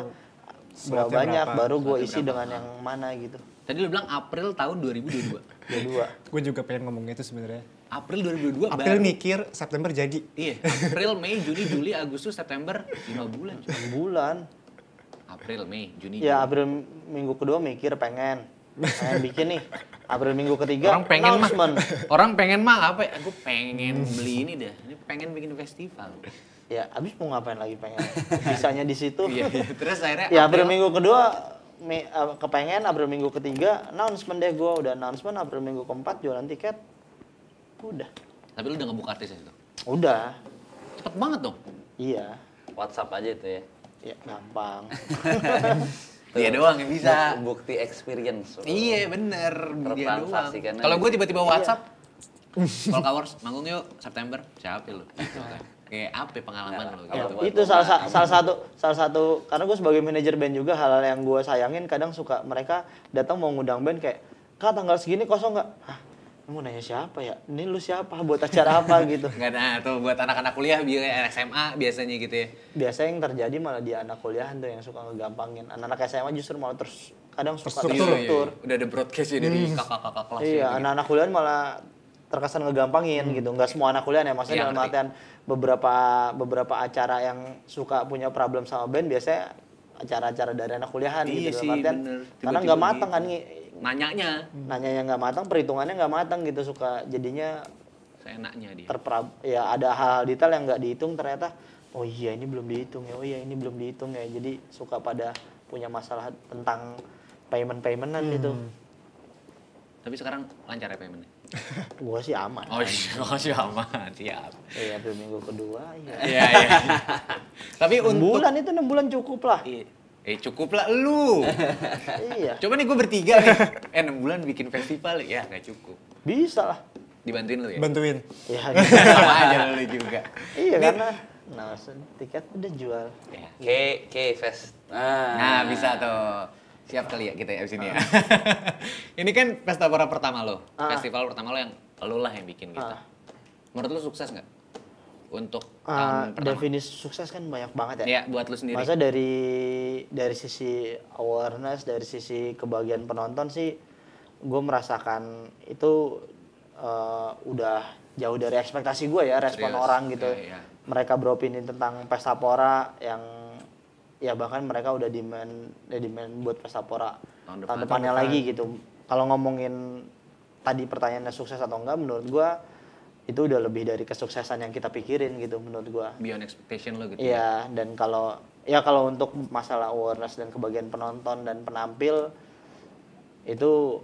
Speaker 1: berapa banyak, baru gue isi dengan yang mana gitu.
Speaker 3: Tadi lu bilang April tahun 2022.
Speaker 4: Gue juga pengen ngomong itu sebenarnya.
Speaker 3: April 2022
Speaker 4: April
Speaker 3: baru.
Speaker 4: mikir, September jadi.
Speaker 3: Iya, April, Mei, Juni, Juli, Agustus, September, 5 bulan.
Speaker 1: 6 bulan.
Speaker 3: April, Mei, Juni,
Speaker 1: Ya
Speaker 3: Juli.
Speaker 1: April minggu kedua mikir pengen bikin nih. April minggu ketiga
Speaker 3: Orang pengen mah.
Speaker 1: announcement.
Speaker 3: Orang pengen mah apa? Aku pengen beli ini dah. Ini pengen bikin festival.
Speaker 1: Ya abis mau ngapain lagi pengen. Bisanya di situ.
Speaker 3: Iya. Terus akhirnya
Speaker 1: Ya April minggu kedua kepengen, April minggu ketiga announcement deh, gue udah announcement. April minggu keempat jualan tiket. Udah.
Speaker 3: Tapi lu udah nge-book artis itu?
Speaker 1: Udah.
Speaker 3: Cepet banget dong.
Speaker 1: Iya.
Speaker 2: WhatsApp aja itu ya.
Speaker 1: Ya gampang.
Speaker 3: Dia doang yang bisa.
Speaker 2: Bukti experience.
Speaker 3: Iya bener, dia doang.
Speaker 2: Tertransaksikan
Speaker 3: Kalau
Speaker 2: aja.
Speaker 3: gue tiba-tiba WhatsApp, Polka Wars, manggung yuk September, siapa lu? Gitu kan. Kayak apa pengalaman lu?
Speaker 1: Ya,
Speaker 3: Gitu.
Speaker 1: itu salah satu karena gue sebagai manajer band juga, hal yang gue sayangin kadang suka mereka datang mau ngundang band kayak, Kak tanggal segini kosong nggak? Hah, lu mau nanya siapa ya? Ini lu siapa? Buat acara apa gitu?
Speaker 3: Nggak ada tuh buat anak-anak kuliah biar SMA biasanya gitu ya.
Speaker 1: Biasanya yang terjadi malah di anak kuliahan tuh yang suka ngegampangin. Anak-anak SMA justru malah kadang suka terstruktur.
Speaker 3: Udah ada broadcast ya dari kakak-kakak kelas.
Speaker 1: Iya,
Speaker 3: gitu.
Speaker 1: anak-anak kuliahan malah terkesan ngegampangin gitu. Nggak semua anak kuliahan ya, maksudnya
Speaker 3: Iya,
Speaker 1: dalam
Speaker 3: ngerti.
Speaker 1: artian beberapa acara yang suka punya problem sama band biasanya acara-acara dari anak kuliahan
Speaker 3: Iya
Speaker 1: gitu.
Speaker 3: sih,
Speaker 1: Dalam artian,
Speaker 3: bener.
Speaker 1: karena
Speaker 3: Tiba-tiba
Speaker 1: nggak matang
Speaker 3: gitu.
Speaker 1: kan,
Speaker 3: Nanyanya
Speaker 1: nanyanya nggak matang, perhitungannya nggak matang gitu, suka jadinya
Speaker 3: seenaknya dia.
Speaker 1: ya ada hal-hal detail yang nggak dihitung ternyata. Oh iya ini belum dihitung ya, oh iya ini belum dihitung ya. Jadi suka pada punya masalah tentang payment-paymentan gitu.
Speaker 3: Tapi sekarang lancar ya paymentnya?
Speaker 1: Gua sih aman.
Speaker 3: Oh iya, aman, siap.
Speaker 1: Iya, April minggu kedua, iya.
Speaker 3: Iya. Tapi
Speaker 1: 6
Speaker 3: untuk
Speaker 1: bulan itu 6 bulan cukup lah.
Speaker 3: cukup lah lu.
Speaker 1: Iya,
Speaker 3: Coba nih gue bertiga nih. 6 bulan bikin festival ya nggak cukup.
Speaker 1: bisa lah.
Speaker 3: Dibantuin lu ya?
Speaker 4: Bantuin.
Speaker 1: Iya,
Speaker 3: Sama aja lu juga.
Speaker 1: iya karena tiket udah jual.
Speaker 3: Ya.
Speaker 2: K-Fest.
Speaker 3: Nah, bisa tuh. Siap kali ya kita ya abis ini ya. Ini kan pesta pora pertama lo. Festival pertama lo yang lo lah yang bikin gitu. Menurut lo sukses nggak? Untuk tahun pertama?
Speaker 1: Definisi sukses kan banyak banget ya.
Speaker 3: Ya, buat lo sendiri.
Speaker 1: Masa dari sisi awareness, dari sisi kebahagiaan penonton sih, gue merasakan itu udah jauh dari ekspektasi gue ya, respon
Speaker 3: Serius?
Speaker 1: orang gitu.
Speaker 3: Iya.
Speaker 1: Mereka beropini tentang pesta pora yang ya bahkan mereka udah demand buat pesta pora tahun depannya lagi gitu. Kalau ngomongin tadi pertanyaannya sukses atau enggak, menurut gue itu udah lebih dari kesuksesan yang kita pikirin gitu menurut gue.
Speaker 3: Beyond expectation lo gitu.
Speaker 1: Iya, dan kalau untuk masalah awareness dan kebagian penonton dan penampil itu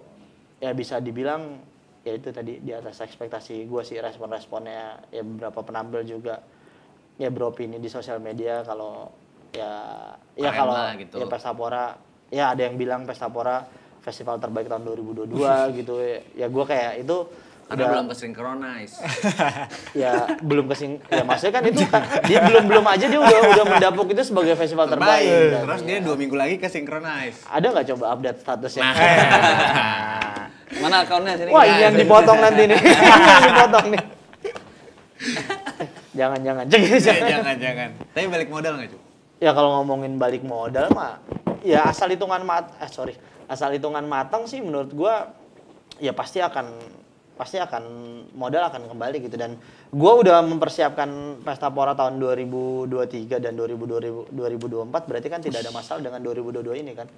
Speaker 1: ya bisa dibilang ya itu tadi di atas ekspektasi gue sih, respon-responnya ya, beberapa penampil juga ya beropini di sosial media kalau
Speaker 3: Keren
Speaker 1: kalau
Speaker 3: lah, gitu.
Speaker 1: ya Pesta Pora ya ada yang bilang Pesta Pora festival terbaik tahun 2022 gitu ya gue kayak itu
Speaker 3: Karena belum ke-synchronize.
Speaker 1: ya belum ya maksudnya kan itu kan dia belum aja dia udah mendapuk itu sebagai festival terbaik. Dan
Speaker 3: Terus dia 2 minggu lagi ke-synchronize.
Speaker 1: ada nggak coba update statusnya?
Speaker 2: Mana akunnya sini?
Speaker 1: Wah ini yang dipotong nanti nih, ini yang dipotong nih. Jangan.
Speaker 3: Jangan. Tapi balik modal nggak, Cuk?
Speaker 1: Ya kalau ngomongin balik modal mah, ya asal hitungan matang sih menurut gua ya pasti akan modal akan kembali gitu. Dan gua udah mempersiapkan Pesta Pora tahun 2023 dan 2024, berarti kan tidak ada masalah dengan 2022 ini kan.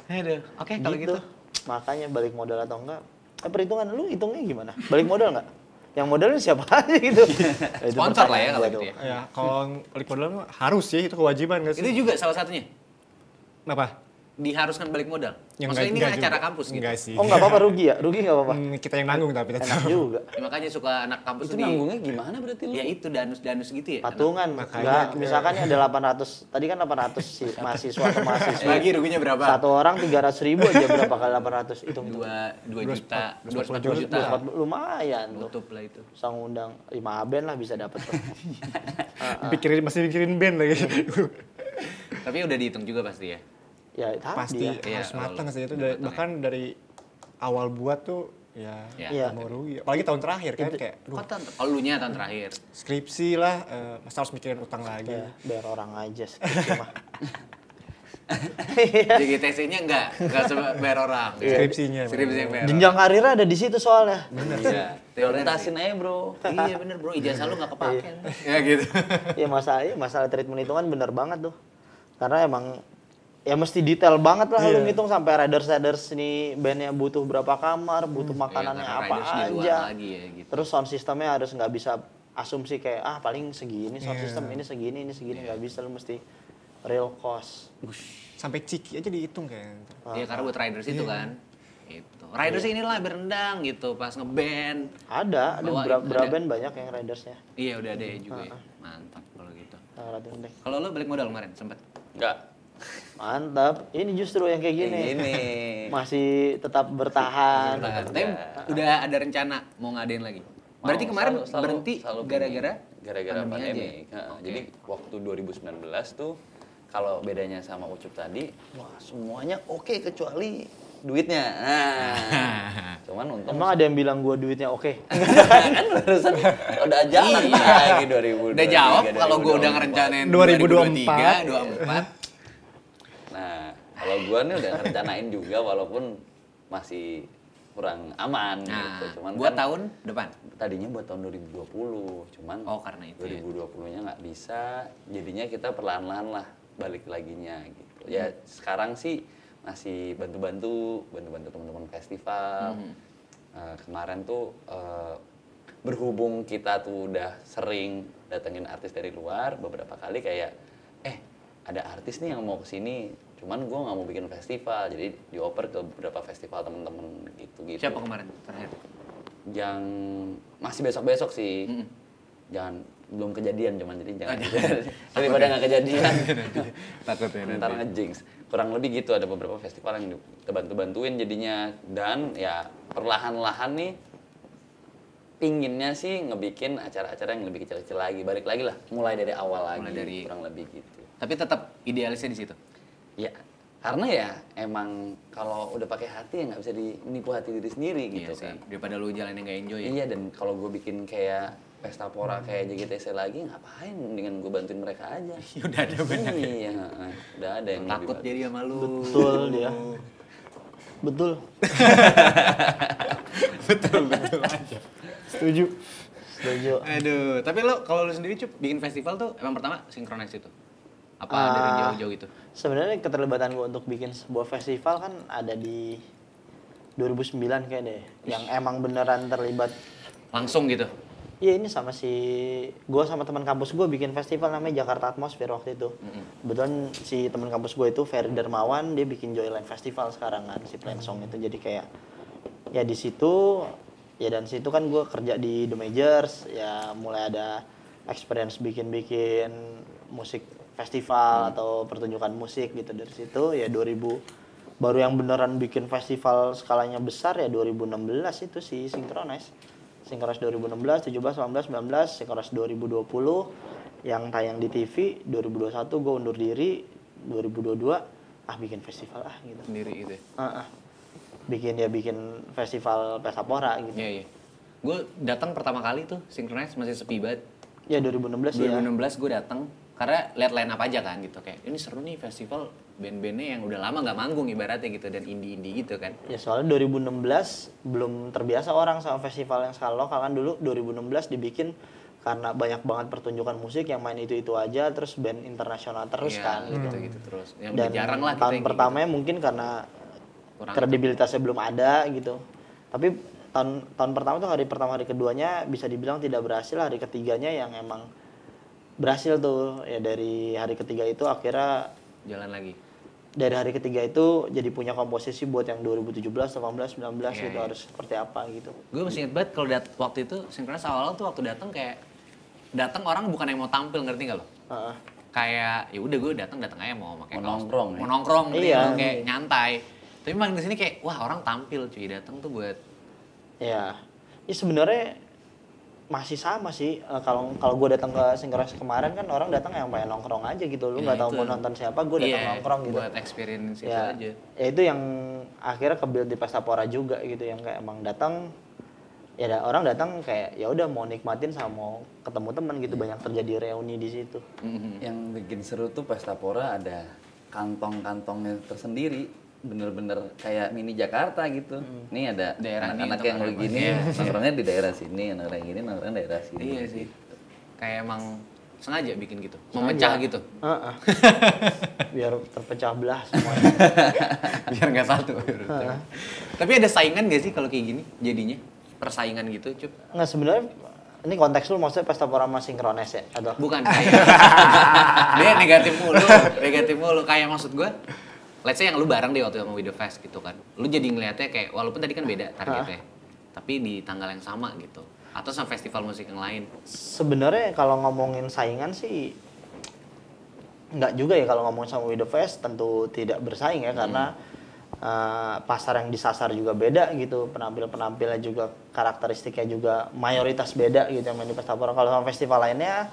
Speaker 3: Aduh, oke kalau gitu.
Speaker 1: Makanya balik modal atau enggak perhitungan lu hitungnya gimana? Balik modal nggak? Yang modalnya siapa aja gitu? Itu
Speaker 3: Sponsor lah ya
Speaker 1: pertanyaan
Speaker 3: kalau
Speaker 1: gua
Speaker 3: gitu
Speaker 1: tuh.
Speaker 3: ya.
Speaker 4: Ya, kalau balik modal mah harus sih, itu kewajiban nggak
Speaker 3: Itu
Speaker 4: sih?
Speaker 3: juga salah satunya.
Speaker 4: Kenapa?
Speaker 3: Diharuskan balik modal.
Speaker 4: Yang
Speaker 3: Maksudnya ini kan
Speaker 4: enggak
Speaker 3: acara
Speaker 4: juga.
Speaker 3: kampus gitu.
Speaker 4: Enggak sih.
Speaker 1: Oh nggak apa-apa rugi ya? Rugi nggak apa-apa?
Speaker 4: Kita yang nanggung tapi tetap.
Speaker 1: Enak juga.
Speaker 3: Ya, makanya suka anak kampus
Speaker 2: Itu
Speaker 3: tuh di
Speaker 2: nanggungnya gimana berarti lu?
Speaker 3: ya itu danus gitu ya.
Speaker 1: Patungan,
Speaker 4: Makanya.
Speaker 1: nggak, misalkan ada 800, tadi kan 800 sih mahasiswa atau mahasiswa.
Speaker 3: Lagi ruginya berapa?
Speaker 1: Satu orang 300.000 aja berapa kali 800 itu?
Speaker 3: 2 juta, 240
Speaker 4: 240
Speaker 3: juta.
Speaker 1: Lumayan tuh.
Speaker 3: Tutup lah itu.
Speaker 1: Sang undang 5 band lah bisa dapat tuh.
Speaker 4: Masih mikirin band lagi.
Speaker 3: Tapi udah dihitung juga pasti ya.
Speaker 1: Ya tadi
Speaker 4: Pasti
Speaker 1: ya.
Speaker 3: Iya,
Speaker 4: harus matang
Speaker 3: kalau
Speaker 4: sih itu
Speaker 3: udah matang
Speaker 4: bahkan dari awal buat tuh ya
Speaker 1: Iya.
Speaker 4: mau rugi. Apalagi tahun terakhir kan kayak aduh,
Speaker 3: Kok kalau lu nya tahun terakhir.
Speaker 4: skripsi lah masa harus mikirin utang lagi.
Speaker 1: Ya, biar orang aja skripsi mah.
Speaker 3: JGTC-nya enggak bayar orang.
Speaker 4: Skripsinya.
Speaker 3: Skripsi yang bayar.
Speaker 1: Jenjang karirnya ada di situ soalnya.
Speaker 3: Iya.
Speaker 2: Prioritasin aja bro.
Speaker 3: Iya bener bro, ijazah lu nggak kepake. Ya gitu.
Speaker 1: Ya masalah treatment hitungan bener banget tuh. Karena emang ya mesti detail banget lah lu ngitung sampai riders ini bandnya butuh berapa kamar, butuh makanannya
Speaker 3: karena
Speaker 1: apa
Speaker 3: riders di luar
Speaker 1: aja.
Speaker 3: lagi ya, gitu.
Speaker 1: Terus sound systemnya harus nggak bisa asumsi kayak paling segini sound system ini segini nggak bisa, lu mesti real cost.
Speaker 4: Sampai ciki aja dihitung kayak.
Speaker 3: Iya karena buat riders itu kan. Itu. Riders inilah berendang gitu pas ngeband.
Speaker 1: Ada
Speaker 3: Bawain,
Speaker 1: berapa
Speaker 3: ada.
Speaker 1: band banyak yang ridersnya.
Speaker 3: Iya udah ada ya juga. Ya. Mantap kalau gitu.
Speaker 1: Rating Deng.
Speaker 3: Kalau lu balik modal kemarin sempet?
Speaker 2: Enggak.
Speaker 1: Mantap. Ini justru yang kayak gini.
Speaker 2: Ini.
Speaker 1: Masih tetap bertahan.
Speaker 3: Tapi udah ada rencana mau ngadain lagi. Berarti kemarin berhenti gara-gara
Speaker 2: pandemi. Nah, jadi waktu 2019 tuh kalau bedanya sama Ucup tadi, wah semuanya oke kecuali duitnya. Nah, cuman untung
Speaker 1: Emang ada yang bilang gua duitnya oke?
Speaker 2: kan barusan udah jalan lagi 2000.
Speaker 3: Udah jawab kalau gue udah ngerencanain
Speaker 4: 2024.
Speaker 3: 2023, 2024.
Speaker 2: Nah, kalau gua nih udah ngerencanain juga walaupun masih kurang aman
Speaker 3: Nah,
Speaker 2: gitu. Cuman
Speaker 3: buat
Speaker 2: kan
Speaker 3: tahun depan.
Speaker 2: tadinya buat tahun 2020, cuman
Speaker 3: Karena itu ya.
Speaker 2: 2020-nya nggak bisa, jadinya kita perlahan-lahan lah balik laginya gitu. Ya sekarang sih masih bantu-bantu teman-teman festival. Kemarin tuh berhubung kita tuh udah sering datengin artis dari luar, beberapa kali kayak ada artis nih yang mau kesini, cuman gue nggak mau bikin festival, jadi dioper ke beberapa festival temen-temen gitu.
Speaker 3: Siapa kemarin terakhir?
Speaker 2: Yang masih besok-besok sih, jangan belum kejadian cuman jadi jangan daripada nggak kejadian.
Speaker 3: Takutnya
Speaker 2: Ntar ngejinx. Kurang lebih gitu, ada beberapa festival yang kita bantu-bantuin jadinya, dan ya perlahan-lahan nih pinginnya sih ngebikin acara-acara yang lebih kecil-kecil lagi, balik lagi lah, mulai dari awal lagi, kurang lebih gitu.
Speaker 3: Tapi tetap idealisnya di situ.
Speaker 2: Ya, karena ya emang kalau udah pakai hati ya nggak bisa menipu hati diri sendiri gitu
Speaker 3: Iya
Speaker 2: kan.
Speaker 3: sih. Daripada lu jalan yang nggak enjoy ya.
Speaker 2: Iya, dan kalau gue bikin kayak pesta pora kayak JGTC lagi, ngapain dengan gue bantuin mereka aja.
Speaker 3: Udah ada banyak.
Speaker 2: Iya, udah ada yang
Speaker 3: Takut
Speaker 2: lebih
Speaker 3: jadi sama lu.
Speaker 1: Betul dia. Betul.
Speaker 3: betul aja.
Speaker 1: Setuju.
Speaker 3: Aduh, tapi lo kalau lu sendiri Cup bikin festival tuh emang pertama sinkronis itu? Apa dari jauh-jauh gitu?
Speaker 1: Sebenarnya keterlibatan gue untuk bikin sebuah festival kan ada di 2009 kayak deh. Yang emang beneran terlibat.
Speaker 3: Langsung gitu?
Speaker 1: Iya, ini sama gue sama teman kampus gue bikin festival namanya Jakarta Atmosphere waktu itu. Kebetulan si teman kampus gue itu Ferry Dermawan, dia bikin Joyland Festival sekarang kan, si Plensong itu. Jadi kayak ya di situ, ya dan situ kan gue kerja di The Majors, ya mulai ada experience bikin musik festival atau pertunjukan musik gitu. Dari situ ya 2000 baru yang beneran bikin festival skalanya besar ya 2016 itu si Synchronize 2016, 17, 18, 19, Synchronize 2020 yang tayang di TV, 2021 gue undur diri, 2022 bikin festival gitu.
Speaker 3: Sendiri gitu ya?
Speaker 1: Bikin festival Pesta Pora gitu.
Speaker 3: Iya. Gue datang pertama kali tuh Synchronize masih sepi banget.
Speaker 1: Ya 2016 ya.
Speaker 3: 2016 gue datang karena lihat line up aja kan gitu, kayak ini seru nih festival band-bandnya yang udah lama nggak manggung ibaratnya gitu, dan indie-indie gitu kan.
Speaker 1: Ya soalnya 2016 belum terbiasa orang sama festival yang skala lokal kan. Dulu 2016 dibikin karena banyak banget pertunjukan musik yang main itu aja, terus band internasional terus kan
Speaker 3: gitu terus. Yang
Speaker 1: Dan
Speaker 3: jarang lah kita
Speaker 1: tahun
Speaker 3: yang
Speaker 1: pertamanya mungkin karena
Speaker 3: Kurang
Speaker 1: kredibilitasnya belum ada gitu. Tapi tahun pertama tuh hari pertama hari keduanya bisa dibilang tidak berhasil, hari ketiganya yang emang berhasil tuh ya. Dari hari ketiga itu akhirnya
Speaker 3: Jalan lagi.
Speaker 1: dari hari ketiga itu jadi punya komposisi buat yang 2017, 18, 19 gitu harus seperti apa gitu.
Speaker 3: Gue masih inget banget kalau waktu itu Synchronize awal tuh waktu datang orang bukan yang mau tampil, ngerti gak lo?
Speaker 1: Heeh.
Speaker 3: Kayak ya udah gue datang aja mau pakai
Speaker 2: Mau nongkrong, ya?
Speaker 3: mau nongkrong
Speaker 1: Iya.
Speaker 3: kayak nyantai. Tapi makin kesini kayak wah orang tampil cuy, datang tuh buat
Speaker 1: Ya sebenarnya masih sama sih. Kalau gue datang ke Synchronize kemarin kan orang datang yang pengen nongkrong aja gitu. Lu nggak tahu mau nonton siapa, gue datang nongkrong gitu.
Speaker 3: Buat experience itu
Speaker 1: Ya,
Speaker 3: aja.
Speaker 1: ya itu yang akhirnya kebuild di Pesta Pora juga gitu, yang kayak emang datang ya orang datang kayak ya udah mau nikmatin sama mau ketemu teman gitu, banyak terjadi reuni di situ.
Speaker 2: Yang bikin seru tuh Pesta Pora ada kantong-kantongnya tersendiri, bener-bener kayak mini Jakarta gitu. Nih ada
Speaker 3: Daerah ini
Speaker 2: anak-anak yang
Speaker 3: nongkrong
Speaker 2: begini, nongkrongnya di daerah sini, anak yang gini nongkrongnya daerah sini.
Speaker 3: Iya sih. Kayak emang sengaja bikin gitu, memecah gitu.
Speaker 1: Heeh. Biar terpecah belah semuanya.
Speaker 3: Biar nggak satu. Tapi ada saingan gak sih kalau kayak gini jadinya? Persaingan gitu, Cup?
Speaker 1: Nggak, sebenarnya ini konteks lu maksudnya Pesta Pora sama Synchronize ya atau?
Speaker 3: Bukan kayak. Dia negatif mulu. Kayak maksud gue, let's say yang lu bareng deh waktu sama With The Fest gitu kan. Lu jadi ngeliatnya kayak, walaupun tadi kan beda targetnya. Tapi di tanggal yang sama gitu. Atau sama festival musik yang lain.
Speaker 1: Sebenarnya kalau ngomongin saingan sih nggak juga ya. Kalau ngomongin sama With The Fest tentu tidak bersaing ya, karena pasar yang disasar juga beda gitu, penampilnya juga, karakteristiknya juga mayoritas beda gitu yang main di Pesta Pora. Kalau sama festival lainnya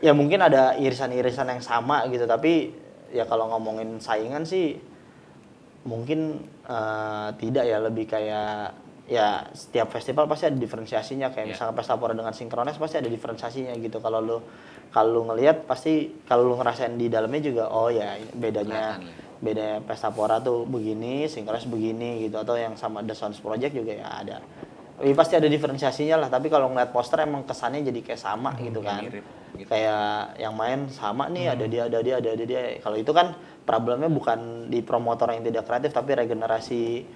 Speaker 1: ya mungkin ada irisan-irisan yang sama gitu, tapi ya kalau ngomongin saingan sih mungkin tidak ya, lebih kayak ya setiap festival pasti ada diferensiasinya, kayak misalnya Pesta Pora dengan Synchronize pasti ada diferensiasinya gitu. Kalau lu ngelihat pasti, kalau lu ngerasain di dalamnya juga, oh ya bedanya Pesta Pora tuh begini, Synchronize begini gitu, atau yang sama The Sounds Project juga ya ada. Ya, pasti ada diferensiasinya lah, tapi kalau ngeliat poster emang kesannya jadi kayak sama gitu kan.
Speaker 3: Mirip, gitu.
Speaker 1: Kayak yang main sama nih, ada dia. Kalau itu kan problemnya bukan di promotor yang tidak kreatif, tapi regenerasi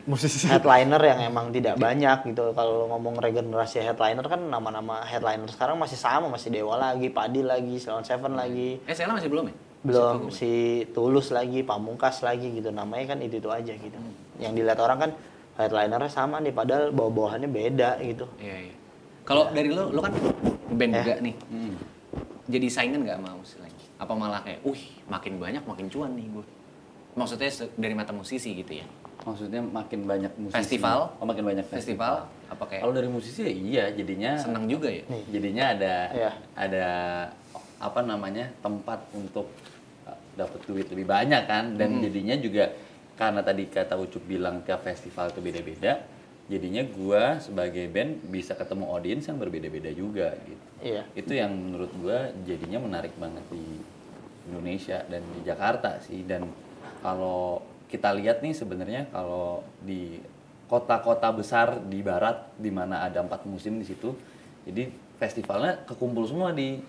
Speaker 3: Musisi.
Speaker 1: headliner yang emang tidak banyak gitu. Kalau ngomong regenerasi headliner kan nama-nama headliner sekarang masih sama, masih Dewa lagi, Padi lagi, Salon Seven lagi.
Speaker 3: Sela masih belum ya?
Speaker 1: Belum, si Tulus lagi, Pamungkas lagi gitu, namanya kan itu aja gitu. Yang dilihat orang kan headlinernya sama nih, padahal bawa-bawahannya beda gitu.
Speaker 3: Iya. Kalau dari lu kan band juga nih. Jadi saingan nggak sama musik lain? Apa malah kayak, makin banyak makin cuan nih gue? Maksudnya dari mata musisi gitu ya?
Speaker 2: Maksudnya makin banyak musisi.
Speaker 3: Festival?
Speaker 2: Oh, makin banyak
Speaker 3: Festival? Apa kayak?
Speaker 2: Kalau dari musisi ya iya, jadinya
Speaker 3: Seneng juga ya?
Speaker 2: Jadinya
Speaker 1: Iya.
Speaker 2: ada apa namanya, tempat untuk dapat duit lebih banyak kan, dan jadinya juga karena tadi kata Ucup bilang tiap festival itu beda-beda, jadinya gua sebagai band bisa ketemu audiens yang berbeda-beda juga gitu.
Speaker 1: Iya.
Speaker 2: Itu yang menurut gua jadinya menarik banget di Indonesia dan di Jakarta sih. Dan kalau kita lihat nih sebenarnya kalau di kota-kota besar di barat di mana ada 4 musim di situ, jadi festivalnya kekumpul semua di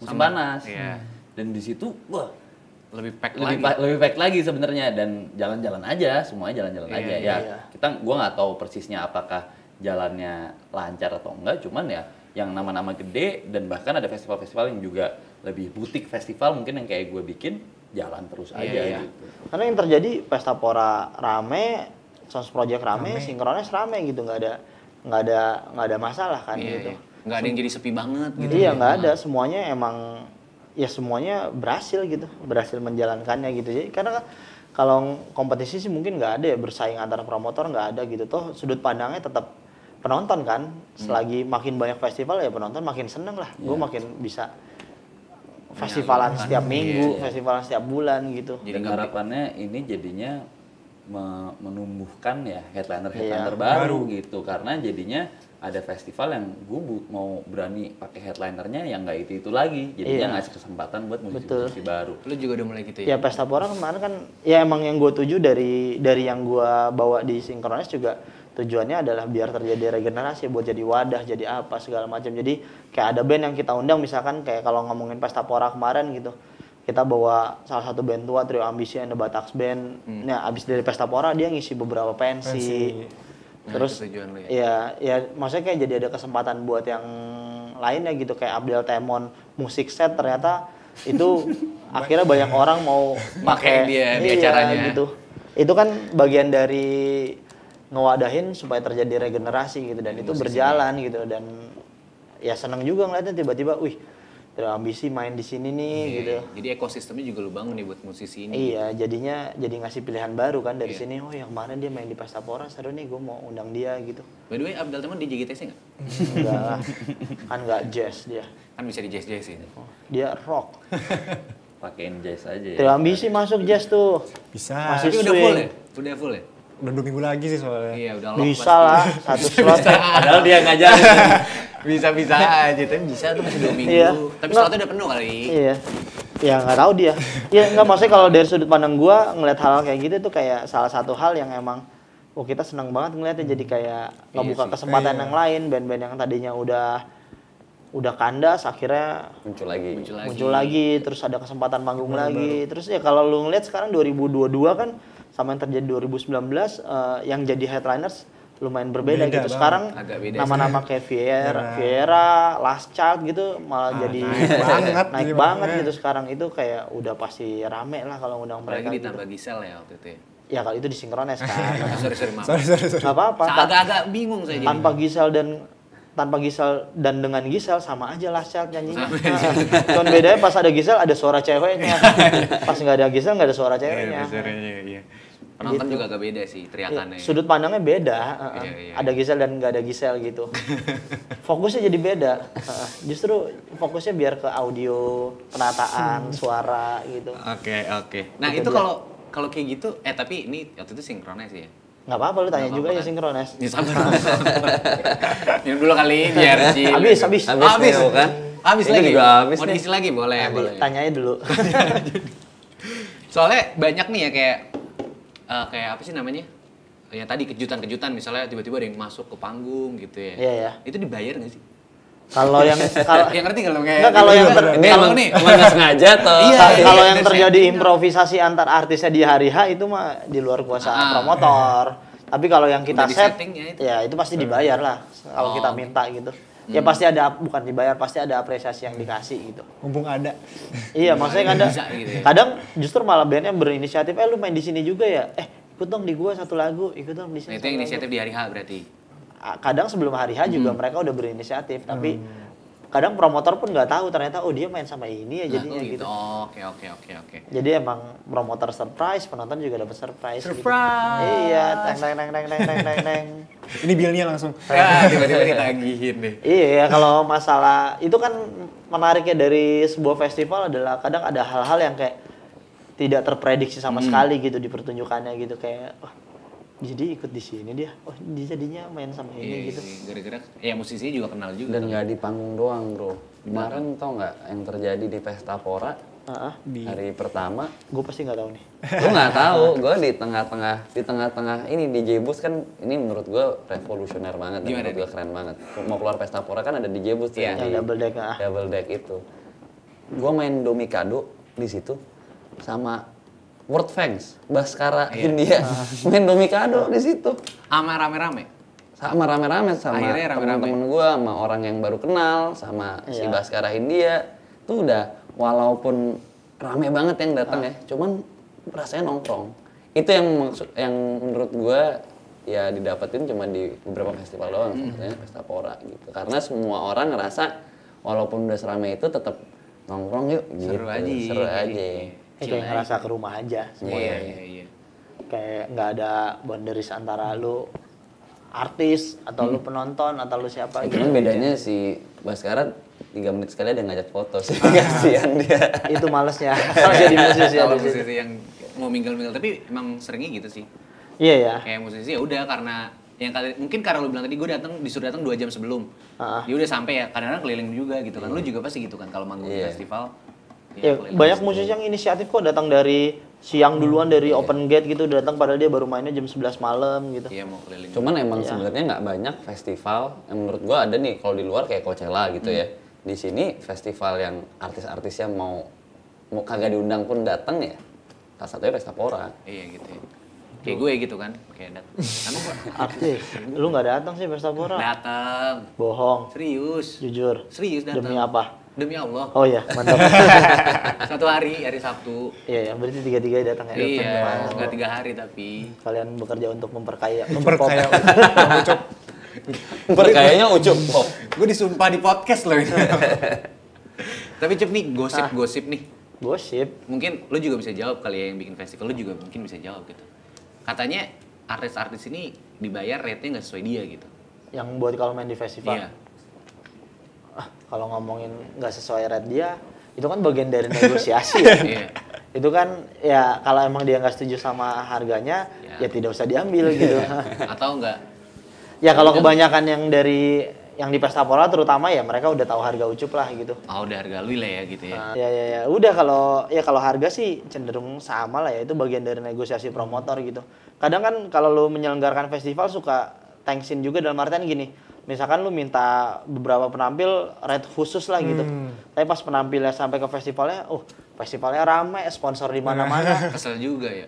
Speaker 2: musim panas.
Speaker 3: Iya.
Speaker 2: Dan di situ wah
Speaker 3: Lebih pack
Speaker 2: lebih
Speaker 3: lagi.
Speaker 2: lebih pack lagi sebenarnya, dan jalan-jalan aja, semuanya jalan-jalan aja ya.
Speaker 1: iya.
Speaker 2: Gua nggak tahu persisnya apakah jalannya lancar atau enggak, cuman ya yang nama-nama gede, dan bahkan ada festival-festival yang juga lebih butik festival mungkin yang kayak gue bikin jalan terus aja
Speaker 3: Iya.
Speaker 2: gitu.
Speaker 1: Karena yang terjadi Pesta Pora rame, Sounds Project rame, Synchronize rame gitu, nggak ada masalah kan gitu.
Speaker 3: Nggak ada yang jadi sepi banget gitu.
Speaker 1: Iya, nggak ada, semuanya emang ya semuanya berhasil gitu, berhasil menjalankannya gitu. Jadi karena kalau kompetisi sih mungkin nggak ada ya, bersaing antara promotor nggak ada gitu. Toh sudut pandangnya tetap penonton kan. Selagi makin banyak festival ya penonton makin seneng lah. Gue makin bisa festivalan setiap minggu, festivalan setiap bulan gitu.
Speaker 2: Dan harapannya ini jadinya menumbuhkan ya headliner
Speaker 1: Iya.
Speaker 2: baru gitu, karena jadinya ada festival yang gue mau berani pakai headlinernya yang nggak itu lagi, jadinya ngasih kesempatan buat musisi baru.
Speaker 3: Lu juga udah mulai gitu ya?
Speaker 1: Ya Pesta Pora kemarin kan ya emang yang gue tuju dari yang gue bawa di Synchronize juga tujuannya adalah biar terjadi regenerasi, buat jadi wadah, jadi apa segala macam. Jadi kayak ada band yang kita undang, misalkan kayak kalau ngomongin Pesta Pora kemarin gitu, kita bawa salah satu band tua, Trio Ambisi and the Bataks Band. Nah abis dari Pesta Pora dia ngisi beberapa pensi. Terus
Speaker 3: itu tujuan lu ya?
Speaker 1: ya maksudnya kayak jadi ada kesempatan buat yang lainnya gitu kayak Abdel Temon musik set ternyata itu akhirnya banyak orang mau
Speaker 3: Pakai dia di
Speaker 1: iya,
Speaker 3: acaranya.
Speaker 1: gitu. Itu kan bagian dari ngewadahin supaya terjadi regenerasi gitu dan itu berjalan gitu dan ya seneng juga ngeliatnya tiba-tiba wih terambisi main di sini nih
Speaker 3: Iya,
Speaker 1: gitu.
Speaker 3: iya. Jadi ekosistemnya juga lu bangun nih buat musisi ini.
Speaker 1: Iya, jadinya jadi ngasih pilihan baru kan dari sini. Oh, yang kemarin dia main di Pesta Pora, seru nih, gue mau undang dia gitu.
Speaker 3: By the way, Abdel Teman di JGTC nggak?
Speaker 1: Enggak lah, kan nggak jazz dia.
Speaker 3: Kan bisa di jazz-jazzin.
Speaker 1: Oh, dia rock.
Speaker 5: Pakein jazz aja ya.
Speaker 1: Terambisi masuk jazz tuh.
Speaker 4: Bisa.
Speaker 1: Masih
Speaker 3: Tapi udah
Speaker 1: swing.
Speaker 3: full ya? Udah full ya?
Speaker 4: Udah 2 minggu lagi sih soalnya.
Speaker 3: Iya, udah lock
Speaker 1: Bisa
Speaker 3: pasti.
Speaker 1: lah, satu slot.
Speaker 5: Padahal dia ngajarin.
Speaker 3: Bisa-bisa aja, tapi bisa tuh masih 2 minggu.
Speaker 1: Iya.
Speaker 3: Tapi
Speaker 1: Nggak.
Speaker 3: slotnya udah penuh kali.
Speaker 1: Iya. Ya nggak tahu dia. Ya nggak maksudnya kalau dari sudut pandang gua ngeliat hal kayak gitu tuh kayak salah satu hal yang emang oh kita senang banget ngeliatnya jadi kayak ngebuka
Speaker 3: sih.
Speaker 1: kesempatan
Speaker 4: Iya.
Speaker 1: yang lain band-band yang tadinya udah kandas akhirnya
Speaker 2: Muncul lagi.
Speaker 1: muncul lagi terus ada kesempatan manggung lagi terus ya kalau lu ngeliat sekarang 2022 kan sama yang terjadi 2019 yang jadi headliners lumayan berbeda
Speaker 4: Beda
Speaker 1: gitu
Speaker 4: banget.
Speaker 1: sekarang
Speaker 3: Agak beda
Speaker 1: nama-nama kayak Viera, Last Child gitu malah jadi naik banget gitu sekarang itu kayak udah pasti rame lah kalau undang
Speaker 3: Apalagi
Speaker 1: mereka gitu.
Speaker 3: ditambah Gisel ya waktu itu ya.
Speaker 1: Ya kalau itu disinkronis kan
Speaker 3: Sorry, maaf.
Speaker 4: Sorry.
Speaker 1: nggak apa-apa
Speaker 3: Agak-agak bingung saya jadi.
Speaker 1: tanpa Gisel dan dengan Gisel sama aja Last Child nyanyinya. Cuman bedanya pas ada Gisel ada suara ceweknya. Pas nggak ada Gisel nggak ada suara ceweknya.
Speaker 3: Iya. Penonton
Speaker 1: Gitu.
Speaker 3: juga agak beda sih teriakannya.
Speaker 1: Sudut pandangnya beda.
Speaker 3: Iya.
Speaker 1: Ada Gisel dan nggak ada Gisel gitu. Fokusnya jadi beda. Justru fokusnya biar ke audio, penataan, suara gitu.
Speaker 3: Oke. Nah,
Speaker 1: Itu
Speaker 3: itu
Speaker 1: dia.
Speaker 3: kalau kayak gitu tapi ini waktu itu sinkronis ya.
Speaker 1: Nggak apa-apa lu tanya
Speaker 3: Nggak
Speaker 1: juga
Speaker 3: apa-apa
Speaker 1: ya
Speaker 3: kan?
Speaker 1: sinkronis.
Speaker 3: Ya sabar. Minum dulu kali biar chill.
Speaker 1: Habis.
Speaker 2: Habis
Speaker 3: Habis.
Speaker 2: nih, bukan?
Speaker 3: Habis
Speaker 2: Itu
Speaker 3: lagi.
Speaker 2: juga habis
Speaker 3: Mau
Speaker 2: nih.
Speaker 3: diisi lagi boleh.
Speaker 1: Tanyanya dulu.
Speaker 3: Soalnya banyak nih ya kayak apa sih namanya? Ya tadi kejutan-kejutan misalnya tiba-tiba ada yang masuk ke panggung gitu ya.
Speaker 1: Iya, iya.
Speaker 3: Itu dibayar nggak sih?
Speaker 1: Kalau yang
Speaker 3: Ya ngerti kalau kayak
Speaker 1: Nggak, kalau yang
Speaker 2: Ini
Speaker 3: kalau
Speaker 2: emang
Speaker 3: nih
Speaker 2: emang nggak sengaja atau?
Speaker 3: Iya,
Speaker 1: kalau yang
Speaker 3: ada
Speaker 1: terjadi
Speaker 3: settingan.
Speaker 1: improvisasi antar artisnya di hari H itu mah di luar kuasa promotor. Tapi kalau yang kita
Speaker 3: Udah di
Speaker 1: set,
Speaker 3: settingnya itu.
Speaker 1: ya itu pasti dibayar lah. Kalau kita minta gitu, ya pasti ada bukan dibayar, pasti ada apresiasi yang dikasih gitu.
Speaker 4: Mumpung ada.
Speaker 1: Iya, maksudnya kadang,
Speaker 3: bisa gitu ya.
Speaker 1: kadang justru malah bandnya berinisiatif, lu main di sini juga ya, ikut dong di gua satu lagu, ikut dong di
Speaker 3: Nah,
Speaker 1: sini.
Speaker 3: itu
Speaker 1: satu
Speaker 3: yang
Speaker 1: lagu.
Speaker 3: inisiatif di hari H berarti.
Speaker 1: Kadang sebelum hari H juga mereka udah berinisiatif, tapi kadang promotor pun nggak tahu ternyata oh dia main sama ini ya
Speaker 3: Nah,
Speaker 1: jadinya
Speaker 3: gitu.
Speaker 1: gitu.
Speaker 3: Oke.
Speaker 1: Jadi emang promotor surprise, penonton juga dapat surprise.
Speaker 3: Surprise!
Speaker 1: Gitu. Iya, teng.
Speaker 4: Ini bilnya langsung.
Speaker 3: Ya, tiba-tiba ditagihin deh.
Speaker 1: Iya, kalau masalah itu kan menariknya dari sebuah festival adalah kadang ada hal-hal yang kayak tidak terprediksi sama sekali gitu di pertunjukannya gitu kayak wah jadi ikut di sini dia. Oh, dia jadinya main sama ini gitu.
Speaker 3: Gara-gara ya musisi juga kenal juga.
Speaker 2: Dan nggak di panggung doang, bro. Kemarin tau nggak yang terjadi di Pesta Pora hari pertama?
Speaker 1: Gue pasti nggak tahu nih.
Speaker 2: Gue nggak tahu. Gue di tengah-tengah ini DJ Bus kan ini menurut gue revolusioner banget. Dan
Speaker 3: Gimana
Speaker 2: menurut gue keren banget. Mau keluar Pesta Pora kan ada DJ Bus tuh
Speaker 3: Iya.
Speaker 2: yang
Speaker 1: Yang
Speaker 2: di
Speaker 1: double deck,
Speaker 2: double deck itu. Gue main Domikado di situ sama World Fangs, Baskara India, main Domikado di situ.
Speaker 3: Sama rame-rame.
Speaker 2: Sama rame-rame sama
Speaker 3: Akhirnya rame-rame.
Speaker 2: temen-temen gue, sama orang yang baru kenal, sama si
Speaker 1: Iya.
Speaker 2: Baskara India. Tuh udah walaupun rame banget yang datang ya, cuman rasanya nongkrong. Itu yang maksud yang menurut gue ya didapetin cuma di beberapa festival doang, sepertinya Pesta Pora gitu. Karena semua orang ngerasa walaupun udah seramai itu tetap nongkrong yuk gitu. Seru aja.
Speaker 1: Kayak ngerasa ke rumah aja semuanya.
Speaker 3: Iya.
Speaker 1: Kayak nggak ada boundaries antara lu artis atau lu penonton atau lu siapa gitu.
Speaker 2: Cuman bedanya si Baskara 3 menit sekali ada ngajak foto sih. Kasihan dia.
Speaker 1: Itu malesnya. Kalau jadi musisi
Speaker 3: Kalau
Speaker 1: ada di situ.
Speaker 3: musisi yang mau mingle-mingle tapi emang seringnya gitu sih.
Speaker 1: Iya ya.
Speaker 3: Kayak musisi ya udah karena yang mungkin karena lu bilang tadi gue disuruh datang 2 jam sebelum. Dia udah sampai ya kadang-kadang keliling juga gitu kan. Lu juga pasti gitu kan kalau manggung di festival.
Speaker 1: Ya, banyak musisi yang inisiatif kok datang dari siang duluan dari open gate gitu datang padahal dia baru mainnya jam 11 malam gitu.
Speaker 3: Iya mau keliling.
Speaker 2: Cuman emang sebenarnya nggak banyak festival yang menurut gua ada nih kalau di luar kayak Coachella gitu ya. Di sini festival yang artis-artisnya mau kagak diundang pun datang ya. Salah satunya Pesta Pora.
Speaker 3: Iya gitu ya. Kayak gue gitu kan. Kayak emang gue
Speaker 1: Artis, lu nggak datang sih pesta pora?
Speaker 3: datang.
Speaker 1: Bohong,
Speaker 3: Serius.
Speaker 1: jujur.
Speaker 3: Serius datang.
Speaker 1: Demi apa?
Speaker 3: Demi Allah.
Speaker 1: Oh iya, mantap.
Speaker 3: Satu hari Sabtu.
Speaker 1: Iya, ya, berarti tiga-tiga datang ya.
Speaker 3: Iya, nggak 3 hari tapi.
Speaker 1: Kalian bekerja untuk memperkaya.
Speaker 4: Memperkaya Ucup.
Speaker 2: Kayaknya Ucup pop.
Speaker 3: Gue disumpah di podcast loh ini. Tapi Cup nih, gosip nih.
Speaker 1: Gosip.
Speaker 3: Mungkin lu juga bisa jawab kali ya yang bikin festival, lu juga mungkin bisa jawab gitu. Katanya artis-artis ini dibayar rate-nya nggak sesuai dia gitu.
Speaker 1: Yang buat kalau main di festival.
Speaker 3: Iya.
Speaker 1: Kalau ngomongin nggak sesuai rate dia, itu kan bagian dari negosiasi ya.
Speaker 3: Iya.
Speaker 1: Itu kan ya kalau emang dia nggak setuju sama harganya, ya tidak usah diambil gitu.
Speaker 3: Atau enggak?
Speaker 1: Ya kalau kebanyakan yang yang di pesta pora terutama ya mereka udah tahu harga Ucup lah gitu.
Speaker 3: Oh, udah harga lu lah ya gitu ya.
Speaker 1: Ya udah kalau harga sih cenderung sama lah ya, itu bagian dari negosiasi promotor gitu. Kadang kan kalau lu menyelenggarakan festival suka thanksin juga dalam artian gini. Misalkan lu minta beberapa penampil rate khusus lah gitu. Tapi pas penampilnya sampai ke festivalnya, festivalnya rame, sponsor di mana-mana.
Speaker 3: Kesel juga ya.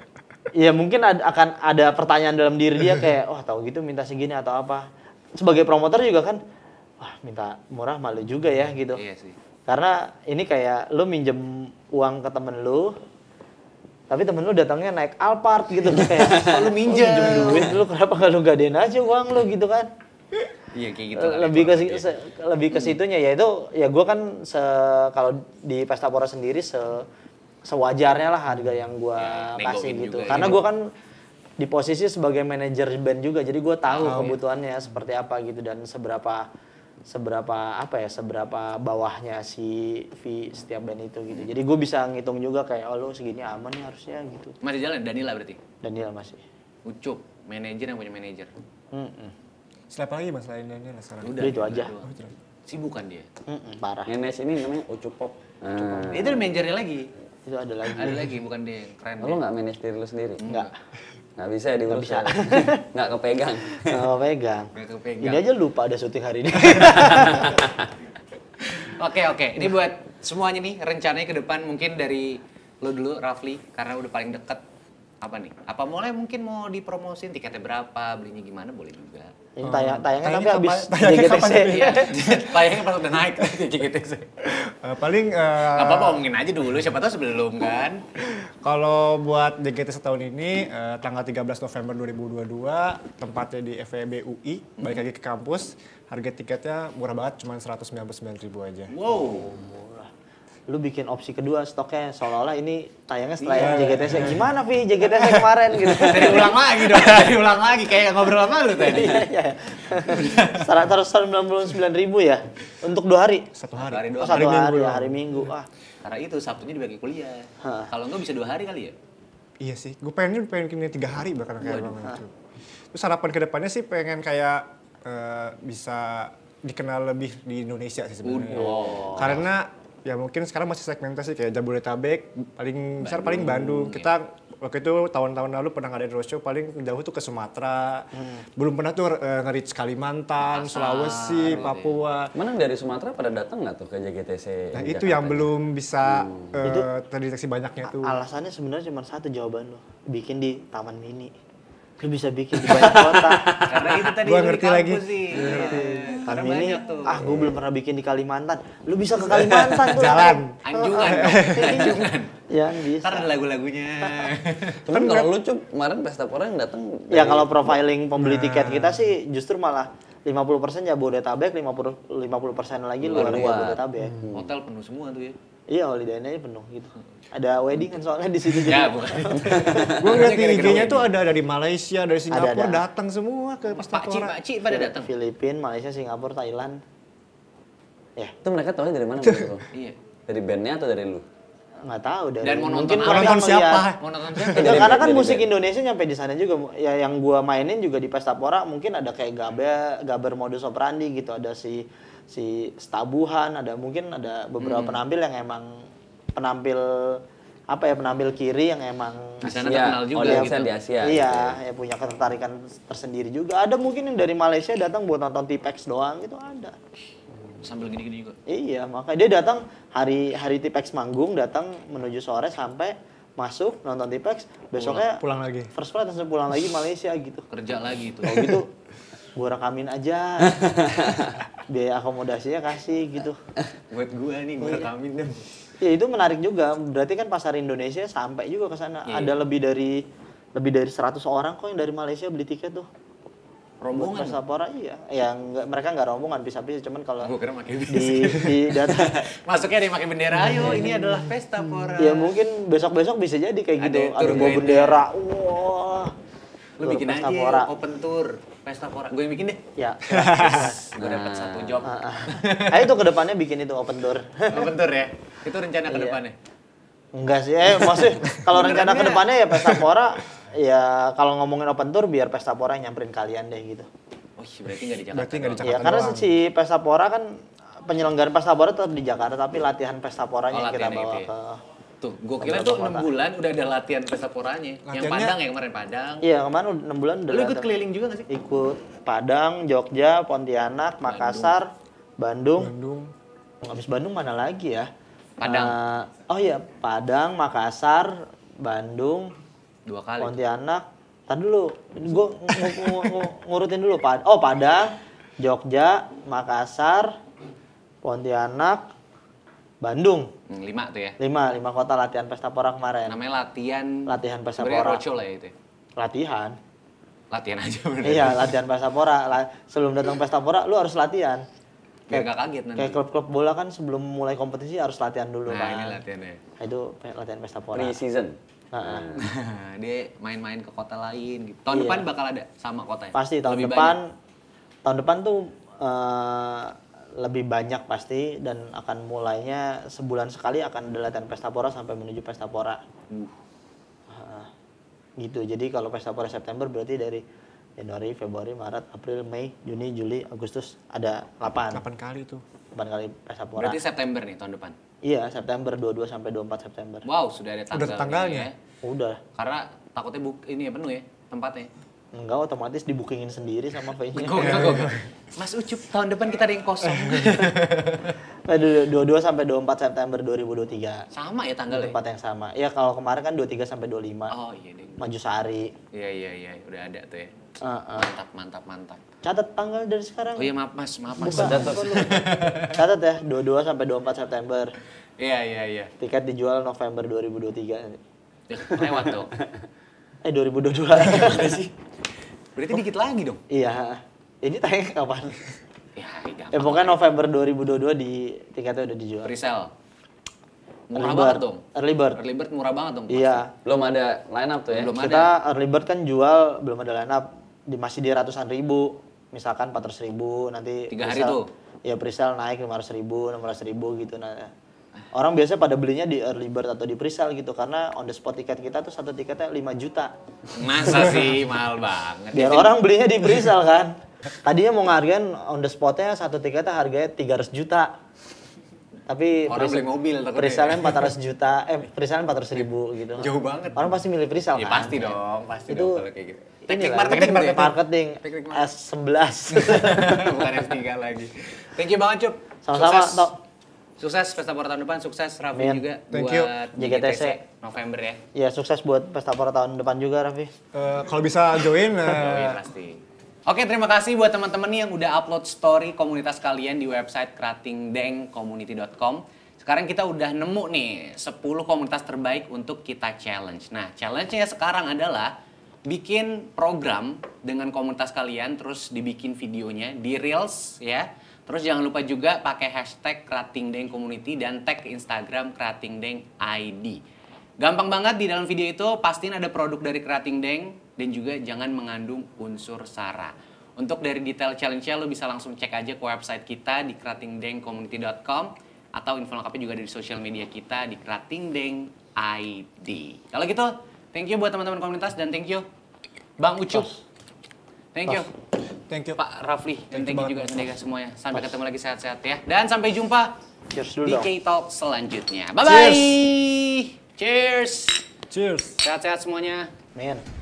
Speaker 1: Iya mungkin akan ada pertanyaan dalam diri dia kayak, tahu gitu minta segini atau apa. Sebagai promotor juga kan, wah minta murah malu juga ya gitu.
Speaker 3: Iya sih.
Speaker 1: Karena ini kayak lu minjem uang ke temen lu, tapi temen lu datangnya naik Alphard gitu kayak,
Speaker 3: lu minjem
Speaker 1: duit lu kenapa nggak lu gadein aja uang lu gitu kan?
Speaker 3: Iya kayak gitu.
Speaker 1: Lebih ke situnya ya itu ya gue kan kalau di Pesta Pora sendiri sewajarnya lah harga yang gue kasih gitu.
Speaker 3: Juga,
Speaker 1: Karena
Speaker 3: ya.
Speaker 1: gue kan di posisi sebagai manajer band juga, jadi gue tahu kebutuhannya seperti apa gitu dan seberapa bawahnya si fee setiap band itu gitu. Jadi gue bisa ngitung juga kayak lu segini aman nih harusnya gitu.
Speaker 3: Masih jalan Danila berarti?
Speaker 1: Daniel masih.
Speaker 3: Ucup, manajer yang punya manajer.
Speaker 4: Siapa lagi mas lain Daniel sekarang?
Speaker 1: Udah itu aja.
Speaker 3: Sibukan dia.
Speaker 1: Parah.
Speaker 2: Nenes ini namanya Ucup pop.
Speaker 3: Itu manajernya lagi.
Speaker 1: Itu ada lagi.
Speaker 3: Ada lagi bukan dia yang keren.
Speaker 2: Lo nggak manage diri lo sendiri?
Speaker 1: Enggak.
Speaker 2: Nggak bisa ya diurus.
Speaker 1: bisa.
Speaker 2: Nggak kepegang.
Speaker 1: Oh, pegang.
Speaker 3: Nggak kepegang.
Speaker 1: Ini aja lupa ada syuting hari ini.
Speaker 3: Oke. Ini buat semuanya nih rencananya ke depan mungkin dari lo dulu Rafli karena udah paling deket. Apa nih? Apa mulai mungkin mau dipromosin tiketnya berapa, belinya gimana boleh juga.
Speaker 1: Ini tayangnya tapi
Speaker 4: Tayangnya
Speaker 1: habis
Speaker 4: kapan?
Speaker 1: JGTC.
Speaker 3: Iya. Tayangnya pas udah naik di JGTC.
Speaker 4: Paling
Speaker 3: Gak apa-apa omongin aja dulu, siapa tahu sebelum kan.
Speaker 4: kalau buat JGT setahun ini tanggal 13 November 2022 tempatnya di FEB UI, balik lagi ke kampus. Harga tiketnya murah banget, cuma 199.000 aja.
Speaker 3: Wow.
Speaker 1: Lu bikin opsi kedua stoknya seolah-olah ini tayangnya setelah JGTC. Gimana Vi JGTC kemarin gitu.
Speaker 3: Dari ulang lagi dong, dari ulang lagi kayak ngobrol sama lu tadi.
Speaker 1: Iya. 199.000 ya untuk 2 hari.
Speaker 4: Satu hari.
Speaker 3: Hari doang.
Speaker 1: Satu hari,
Speaker 4: doang.
Speaker 1: hari Minggu. Wah,
Speaker 3: Karena itu Sabtunya dibagi kuliah.
Speaker 1: Hah.
Speaker 3: Kalau enggak bisa 2 hari kali ya?
Speaker 4: Iya sih, gue pengen 3 hari bahkan kayak banget itu. Terus harapan kedepannya sih pengen kayak bisa dikenal lebih di Indonesia sih sebenarnya. Karena ya mungkin sekarang masih segmentasi kayak Jabodetabek, paling besar paling Bandung. Kita waktu itu tahun-tahun lalu pernah ngadain roadshow paling jauh tuh ke Sumatera. Belum pernah tuh nge-reach Kalimantan, Sulawesi, Papua.
Speaker 2: Mana dari Sumatera pada datang nggak tuh ke JGTC?
Speaker 4: Nah
Speaker 2: di
Speaker 4: itu
Speaker 2: Jakarta?
Speaker 4: yang belum bisa
Speaker 1: Itu
Speaker 4: terdeteksi banyaknya tuh.
Speaker 1: alasannya sebenarnya cuma satu jawaban lo. Bikin di Taman Mini. Lu bisa bikin di banyak kota.
Speaker 3: Karena itu tadi
Speaker 4: Gua
Speaker 3: lu di
Speaker 4: ngerti
Speaker 3: kampus
Speaker 4: lagi.
Speaker 3: sih. Karena
Speaker 1: Taman Mini,
Speaker 3: banyak tuh.
Speaker 1: gue belum pernah bikin di Kalimantan. Lu bisa ke Kalimantan tuh.
Speaker 4: Jalan.
Speaker 3: Anjungan dong, anjungan.
Speaker 1: Ya bisa.
Speaker 3: Ntar ada lagu-lagunya.
Speaker 2: Cuman kalau lu Cup, kemarin Pesta Pora yang datang
Speaker 1: Ya kalau profiling pembeli tiket kita sih justri malah 50% Jabodetabek, 50% lagi luar Jabodetabek.
Speaker 3: Hotel penuh semua tuh ya.
Speaker 1: Iya, holiday-nya penuh gitu. Ada wedding kan soalnya di situ
Speaker 3: Ya,
Speaker 1: juga.
Speaker 3: bukan.
Speaker 4: Gue ngeliat di
Speaker 3: Gara-gara
Speaker 4: IG-nya
Speaker 3: wedding.
Speaker 4: tuh ada dari Malaysia, dari Singapura,
Speaker 1: Ada.
Speaker 4: datang semua ke Pesta Pora.
Speaker 3: Pakcik pada datang.
Speaker 1: Filipina, Malaysia, Singapura, Thailand. Ya,
Speaker 2: itu mereka tahu dari mana menurut lo?
Speaker 3: Iya.
Speaker 2: Dari bandnya atau dari lu?
Speaker 1: nggak tahu dari
Speaker 3: Dan mau
Speaker 1: mungkin
Speaker 3: nonton
Speaker 1: mereka
Speaker 4: nonton siapa?
Speaker 1: ngeliat.
Speaker 3: Mau nonton siapa?
Speaker 1: Enggak,
Speaker 2: Dari
Speaker 1: karena
Speaker 2: band,
Speaker 1: kan
Speaker 2: dari
Speaker 1: musik
Speaker 2: band.
Speaker 1: Indonesia nyampe di sana juga. Ya yang gua mainin juga di Pesta Pora mungkin ada kayak Gaber modus operandi gitu, ada si Stabuhan, ada mungkin ada beberapa penampil yang emang penampil kiri yang emang
Speaker 3: Di sana
Speaker 2: Asia,
Speaker 3: terkenal juga
Speaker 2: audiensnya
Speaker 3: gitu.
Speaker 2: di Asia.
Speaker 1: iya, ya punya ketertarikan tersendiri juga. Ada mungkin yang dari Malaysia datang buat nonton T-Pex doang gitu ada.
Speaker 3: Sambil gini-gini juga.
Speaker 1: Iya, makanya dia datang hari T-Pex manggung, datang menuju sore sampai masuk nonton Tipex, besoknya
Speaker 4: Pulang lagi.
Speaker 1: first flight langsung pulang lagi Malaysia gitu.
Speaker 3: Kerja lagi tuh.
Speaker 1: Kalau gitu gua rekamin aja. Biaya akomodasinya kasih gitu.
Speaker 3: Buat gua nih, gua rekamin dong.
Speaker 1: Ya itu menarik juga. Berarti kan pasar Indonesia sampai juga ke sana.
Speaker 3: Iya,
Speaker 1: Ada lebih dari 100 orang kok yang dari Malaysia beli tiket tuh.
Speaker 3: Rombongan.
Speaker 1: Pesta Pora iya. Ya mereka nggak rombongan bisa-bisa cuman kalau
Speaker 3: Gua kira pakai
Speaker 1: di data
Speaker 3: Masuknya ada yang pakai bendera, ayo ini adalah pesta pora.
Speaker 1: ya mungkin besok-besok bisa jadi kayak
Speaker 3: Ada
Speaker 1: gitu.
Speaker 3: tour
Speaker 1: Ada bawa
Speaker 3: guide-nya.
Speaker 1: bendera. Wah.
Speaker 3: Lu
Speaker 1: Tour
Speaker 3: bikin
Speaker 1: Pesta
Speaker 3: aja
Speaker 1: Pora.
Speaker 3: open tour pesta pora. Gue yang bikin deh.
Speaker 1: Ya.
Speaker 3: Gue dapat satu job.
Speaker 1: Ayo tuh ke depannya bikin itu open tour.
Speaker 3: Open tour ya. Itu rencana ke
Speaker 1: Iya.
Speaker 3: depannya.
Speaker 1: Enggak sih, maksudnya kalau rencana ke depannya ya Pesta Pora, ya kalau ngomongin open tour biar Pesta Pora yang nyamperin kalian deh gitu.
Speaker 3: Oh, berarti nggak di Jakarta.
Speaker 4: Berarti nggak di
Speaker 3: doang.
Speaker 1: Ya
Speaker 4: Jakarta
Speaker 1: karena
Speaker 4: doang.
Speaker 1: si Pesta Pora kan penyelenggaraan Pesta Pora tetap di Jakarta, tapi latihan Pesta Poranya yang kita
Speaker 3: latihannya
Speaker 1: bawa
Speaker 3: gitu ya.
Speaker 1: ke.
Speaker 3: Tuh, gue kira tuh 6 bulan udah ada latihan pesta poranya. Yang
Speaker 4: Latihannya-
Speaker 3: Padang ya kemarin Padang.
Speaker 1: Iya kemarin 6 bulan udah.
Speaker 3: Lu ikut
Speaker 1: latihan.
Speaker 3: keliling juga gak sih?
Speaker 1: Ikut Padang, Jogja, Pontianak, Makassar, Bandung. Habis Bandung mana lagi ya?
Speaker 3: Padang.
Speaker 1: Oh iya, Padang, Makassar, Bandung,
Speaker 3: 2 kali.
Speaker 1: Pontianak. Tadi dulu, gue ngurutin dulu. Padang, Jogja, Makassar, Pontianak, Bandung.
Speaker 3: 5 tuh ya.
Speaker 1: 5 kota latihan Pesta Pora kemarin.
Speaker 3: Namanya latihan.
Speaker 1: Latihan Pesta
Speaker 3: Sebenarnya
Speaker 1: Pora.
Speaker 3: roadshow lah ya itu. Ya.
Speaker 1: Latihan.
Speaker 3: Latihan aja bener.
Speaker 1: Iya, latihan Pesta Pora. Sebelum datang Pesta Pora, lu harus latihan.
Speaker 3: Biar gak kaget nanti.
Speaker 1: Kayak klub-klub bola kan sebelum mulai kompetisi harus latihan dulu
Speaker 3: Nah,
Speaker 1: kan.
Speaker 3: ini latihannya.
Speaker 1: Nah, itu latihan Pesta Pora.
Speaker 2: Pre-season.
Speaker 1: Heeh.
Speaker 3: Dia main-main ke kota lain gitu. Tahun
Speaker 1: Iya.
Speaker 3: depan bakal ada sama kotanya.
Speaker 1: Pasti tahun
Speaker 3: Lebih
Speaker 1: depan.
Speaker 3: banyak.
Speaker 1: Tahun depan tuh lebih banyak pasti dan akan mulainya sebulan sekali akan ada latihan Pesta Pora sampai menuju Pesta Pora. Gitu. Jadi kalau Pesta Pora September berarti dari Januari, Februari, Maret, April, Mei, Juni, Juli, Agustus ada 8
Speaker 4: kali tuh.
Speaker 1: kali Pesta Pora.
Speaker 3: Berarti September nih tahun depan.
Speaker 1: Iya, September 22 sampai 24 September.
Speaker 3: Wow, sudah ada tanggal.
Speaker 4: tanggalnya?
Speaker 3: Ya. Karena takutnya ini ya penuh ya tempatnya.
Speaker 1: Enggak, otomatis dibookingin sendiri sama venue-nya.
Speaker 3: Gok. Mas Ucup, tahun depan kita ada yang kosong.
Speaker 1: 22 sampai 24 September 2023.
Speaker 3: Sama ya tanggalnya?
Speaker 1: Tempat yang sama. Ya kalau kemarin kan 23 sampai 25.
Speaker 3: Oh iya deh.
Speaker 1: Maju sehari.
Speaker 3: Iya, udah ada tuh ya.
Speaker 1: Heeh.
Speaker 3: Mantap.
Speaker 1: Catat tanggal dari sekarang.
Speaker 3: Oh iya maaf mas.
Speaker 1: Buka. Catat ya, 22 sampai 24 September.
Speaker 3: Iya.
Speaker 1: Tiket dijual November 2023 nanti.
Speaker 3: Lewat dong.
Speaker 1: 2022 sih.
Speaker 3: Berarti dikit lagi dong.
Speaker 1: Iya. Ini tayang kapan?
Speaker 3: Ya, gampang.
Speaker 1: Pokoknya November 2022 di tiketnya udah dijual.
Speaker 3: Presale. Murah
Speaker 1: Early
Speaker 3: banget
Speaker 1: bird. Early bird.
Speaker 3: Early bird murah banget dong.
Speaker 1: Iya.
Speaker 2: Belum ada line up tuh ya?
Speaker 3: Belum ada.
Speaker 1: Kita early bird kan jual belum ada line up masih di ratusan ribu. Misalkan 400.000 nanti
Speaker 3: 3 hari
Speaker 1: presale-
Speaker 3: tuh?
Speaker 1: Ya presale naik 500.000, 600.000 gitu. Nah, orang biasa pada belinya di early bird atau di presale gitu karena on the spot tiket kita tuh satu tiketnya 5 juta.
Speaker 3: Masa sih mahal banget.
Speaker 1: Biar orang belinya di presale kan. Tadinya mau ngargain on the spotnya satu tiketnya harganya 300 juta. Tapi
Speaker 3: Orang beli mobil takutnya.
Speaker 1: presale 400 juta, presale 400.000 gitu.
Speaker 3: Jauh banget.
Speaker 1: Orang pasti milih presale
Speaker 3: Ya
Speaker 1: kan.
Speaker 3: pasti dong, pasti
Speaker 1: Itu
Speaker 3: dong kalau kayak gitu. Teknik
Speaker 1: inilah,
Speaker 3: marketing tuh ya?
Speaker 1: marketing
Speaker 3: Teknik marketing.
Speaker 1: S11.
Speaker 3: Bukan S3 lagi. Thank you banget, Cup.
Speaker 1: Sama-sama,
Speaker 3: Sukses.
Speaker 1: Tok.
Speaker 3: Sukses Pesta Pora tahun depan, sukses Raffi
Speaker 1: Amin.
Speaker 3: juga
Speaker 4: Thank
Speaker 3: buat
Speaker 4: you.
Speaker 1: JGTC.
Speaker 3: November ya.
Speaker 1: Ya sukses buat Pesta Pora tahun depan juga Raffi.
Speaker 4: Kalau bisa join,
Speaker 3: Yoi, pasti. Oke, terima kasih buat teman-teman nih yang udah upload story komunitas kalian di website kratingdengcommunity.com. Sekarang kita udah nemu nih 10 komunitas terbaik untuk kita challenge. Nah, challenge-nya sekarang adalah bikin program dengan komunitas kalian, terus dibikin videonya di Reels ya. Terus jangan lupa juga pakai hashtag kratingdengcommunity dan tag ke Instagram kratingdengid. Gampang banget, di dalam video itu pastiin ada produk dari Krating Deng dan juga jangan mengandung unsur SARA. Untuk dari detail challenge-nya lo bisa langsung cek aja ke website kita di kratingdengcommunity.com atau info lengkapnya juga di sosial media kita di kratingdengid. Kalau gitu, thank you buat teman-teman komunitas dan thank you Bang Ucup. Thank you
Speaker 4: thank you.
Speaker 3: Pak Rafli dan thank you juga
Speaker 4: banget,
Speaker 3: Sendega semuanya. Sampai ketemu lagi sehat-sehat ya. Dan sampai jumpa
Speaker 1: Cheers dulu
Speaker 3: di
Speaker 1: dong.
Speaker 3: K-Talk selanjutnya. Bye-bye. Cheers.
Speaker 4: Cheers.
Speaker 3: Sehat-sehat semuanya.
Speaker 1: Men.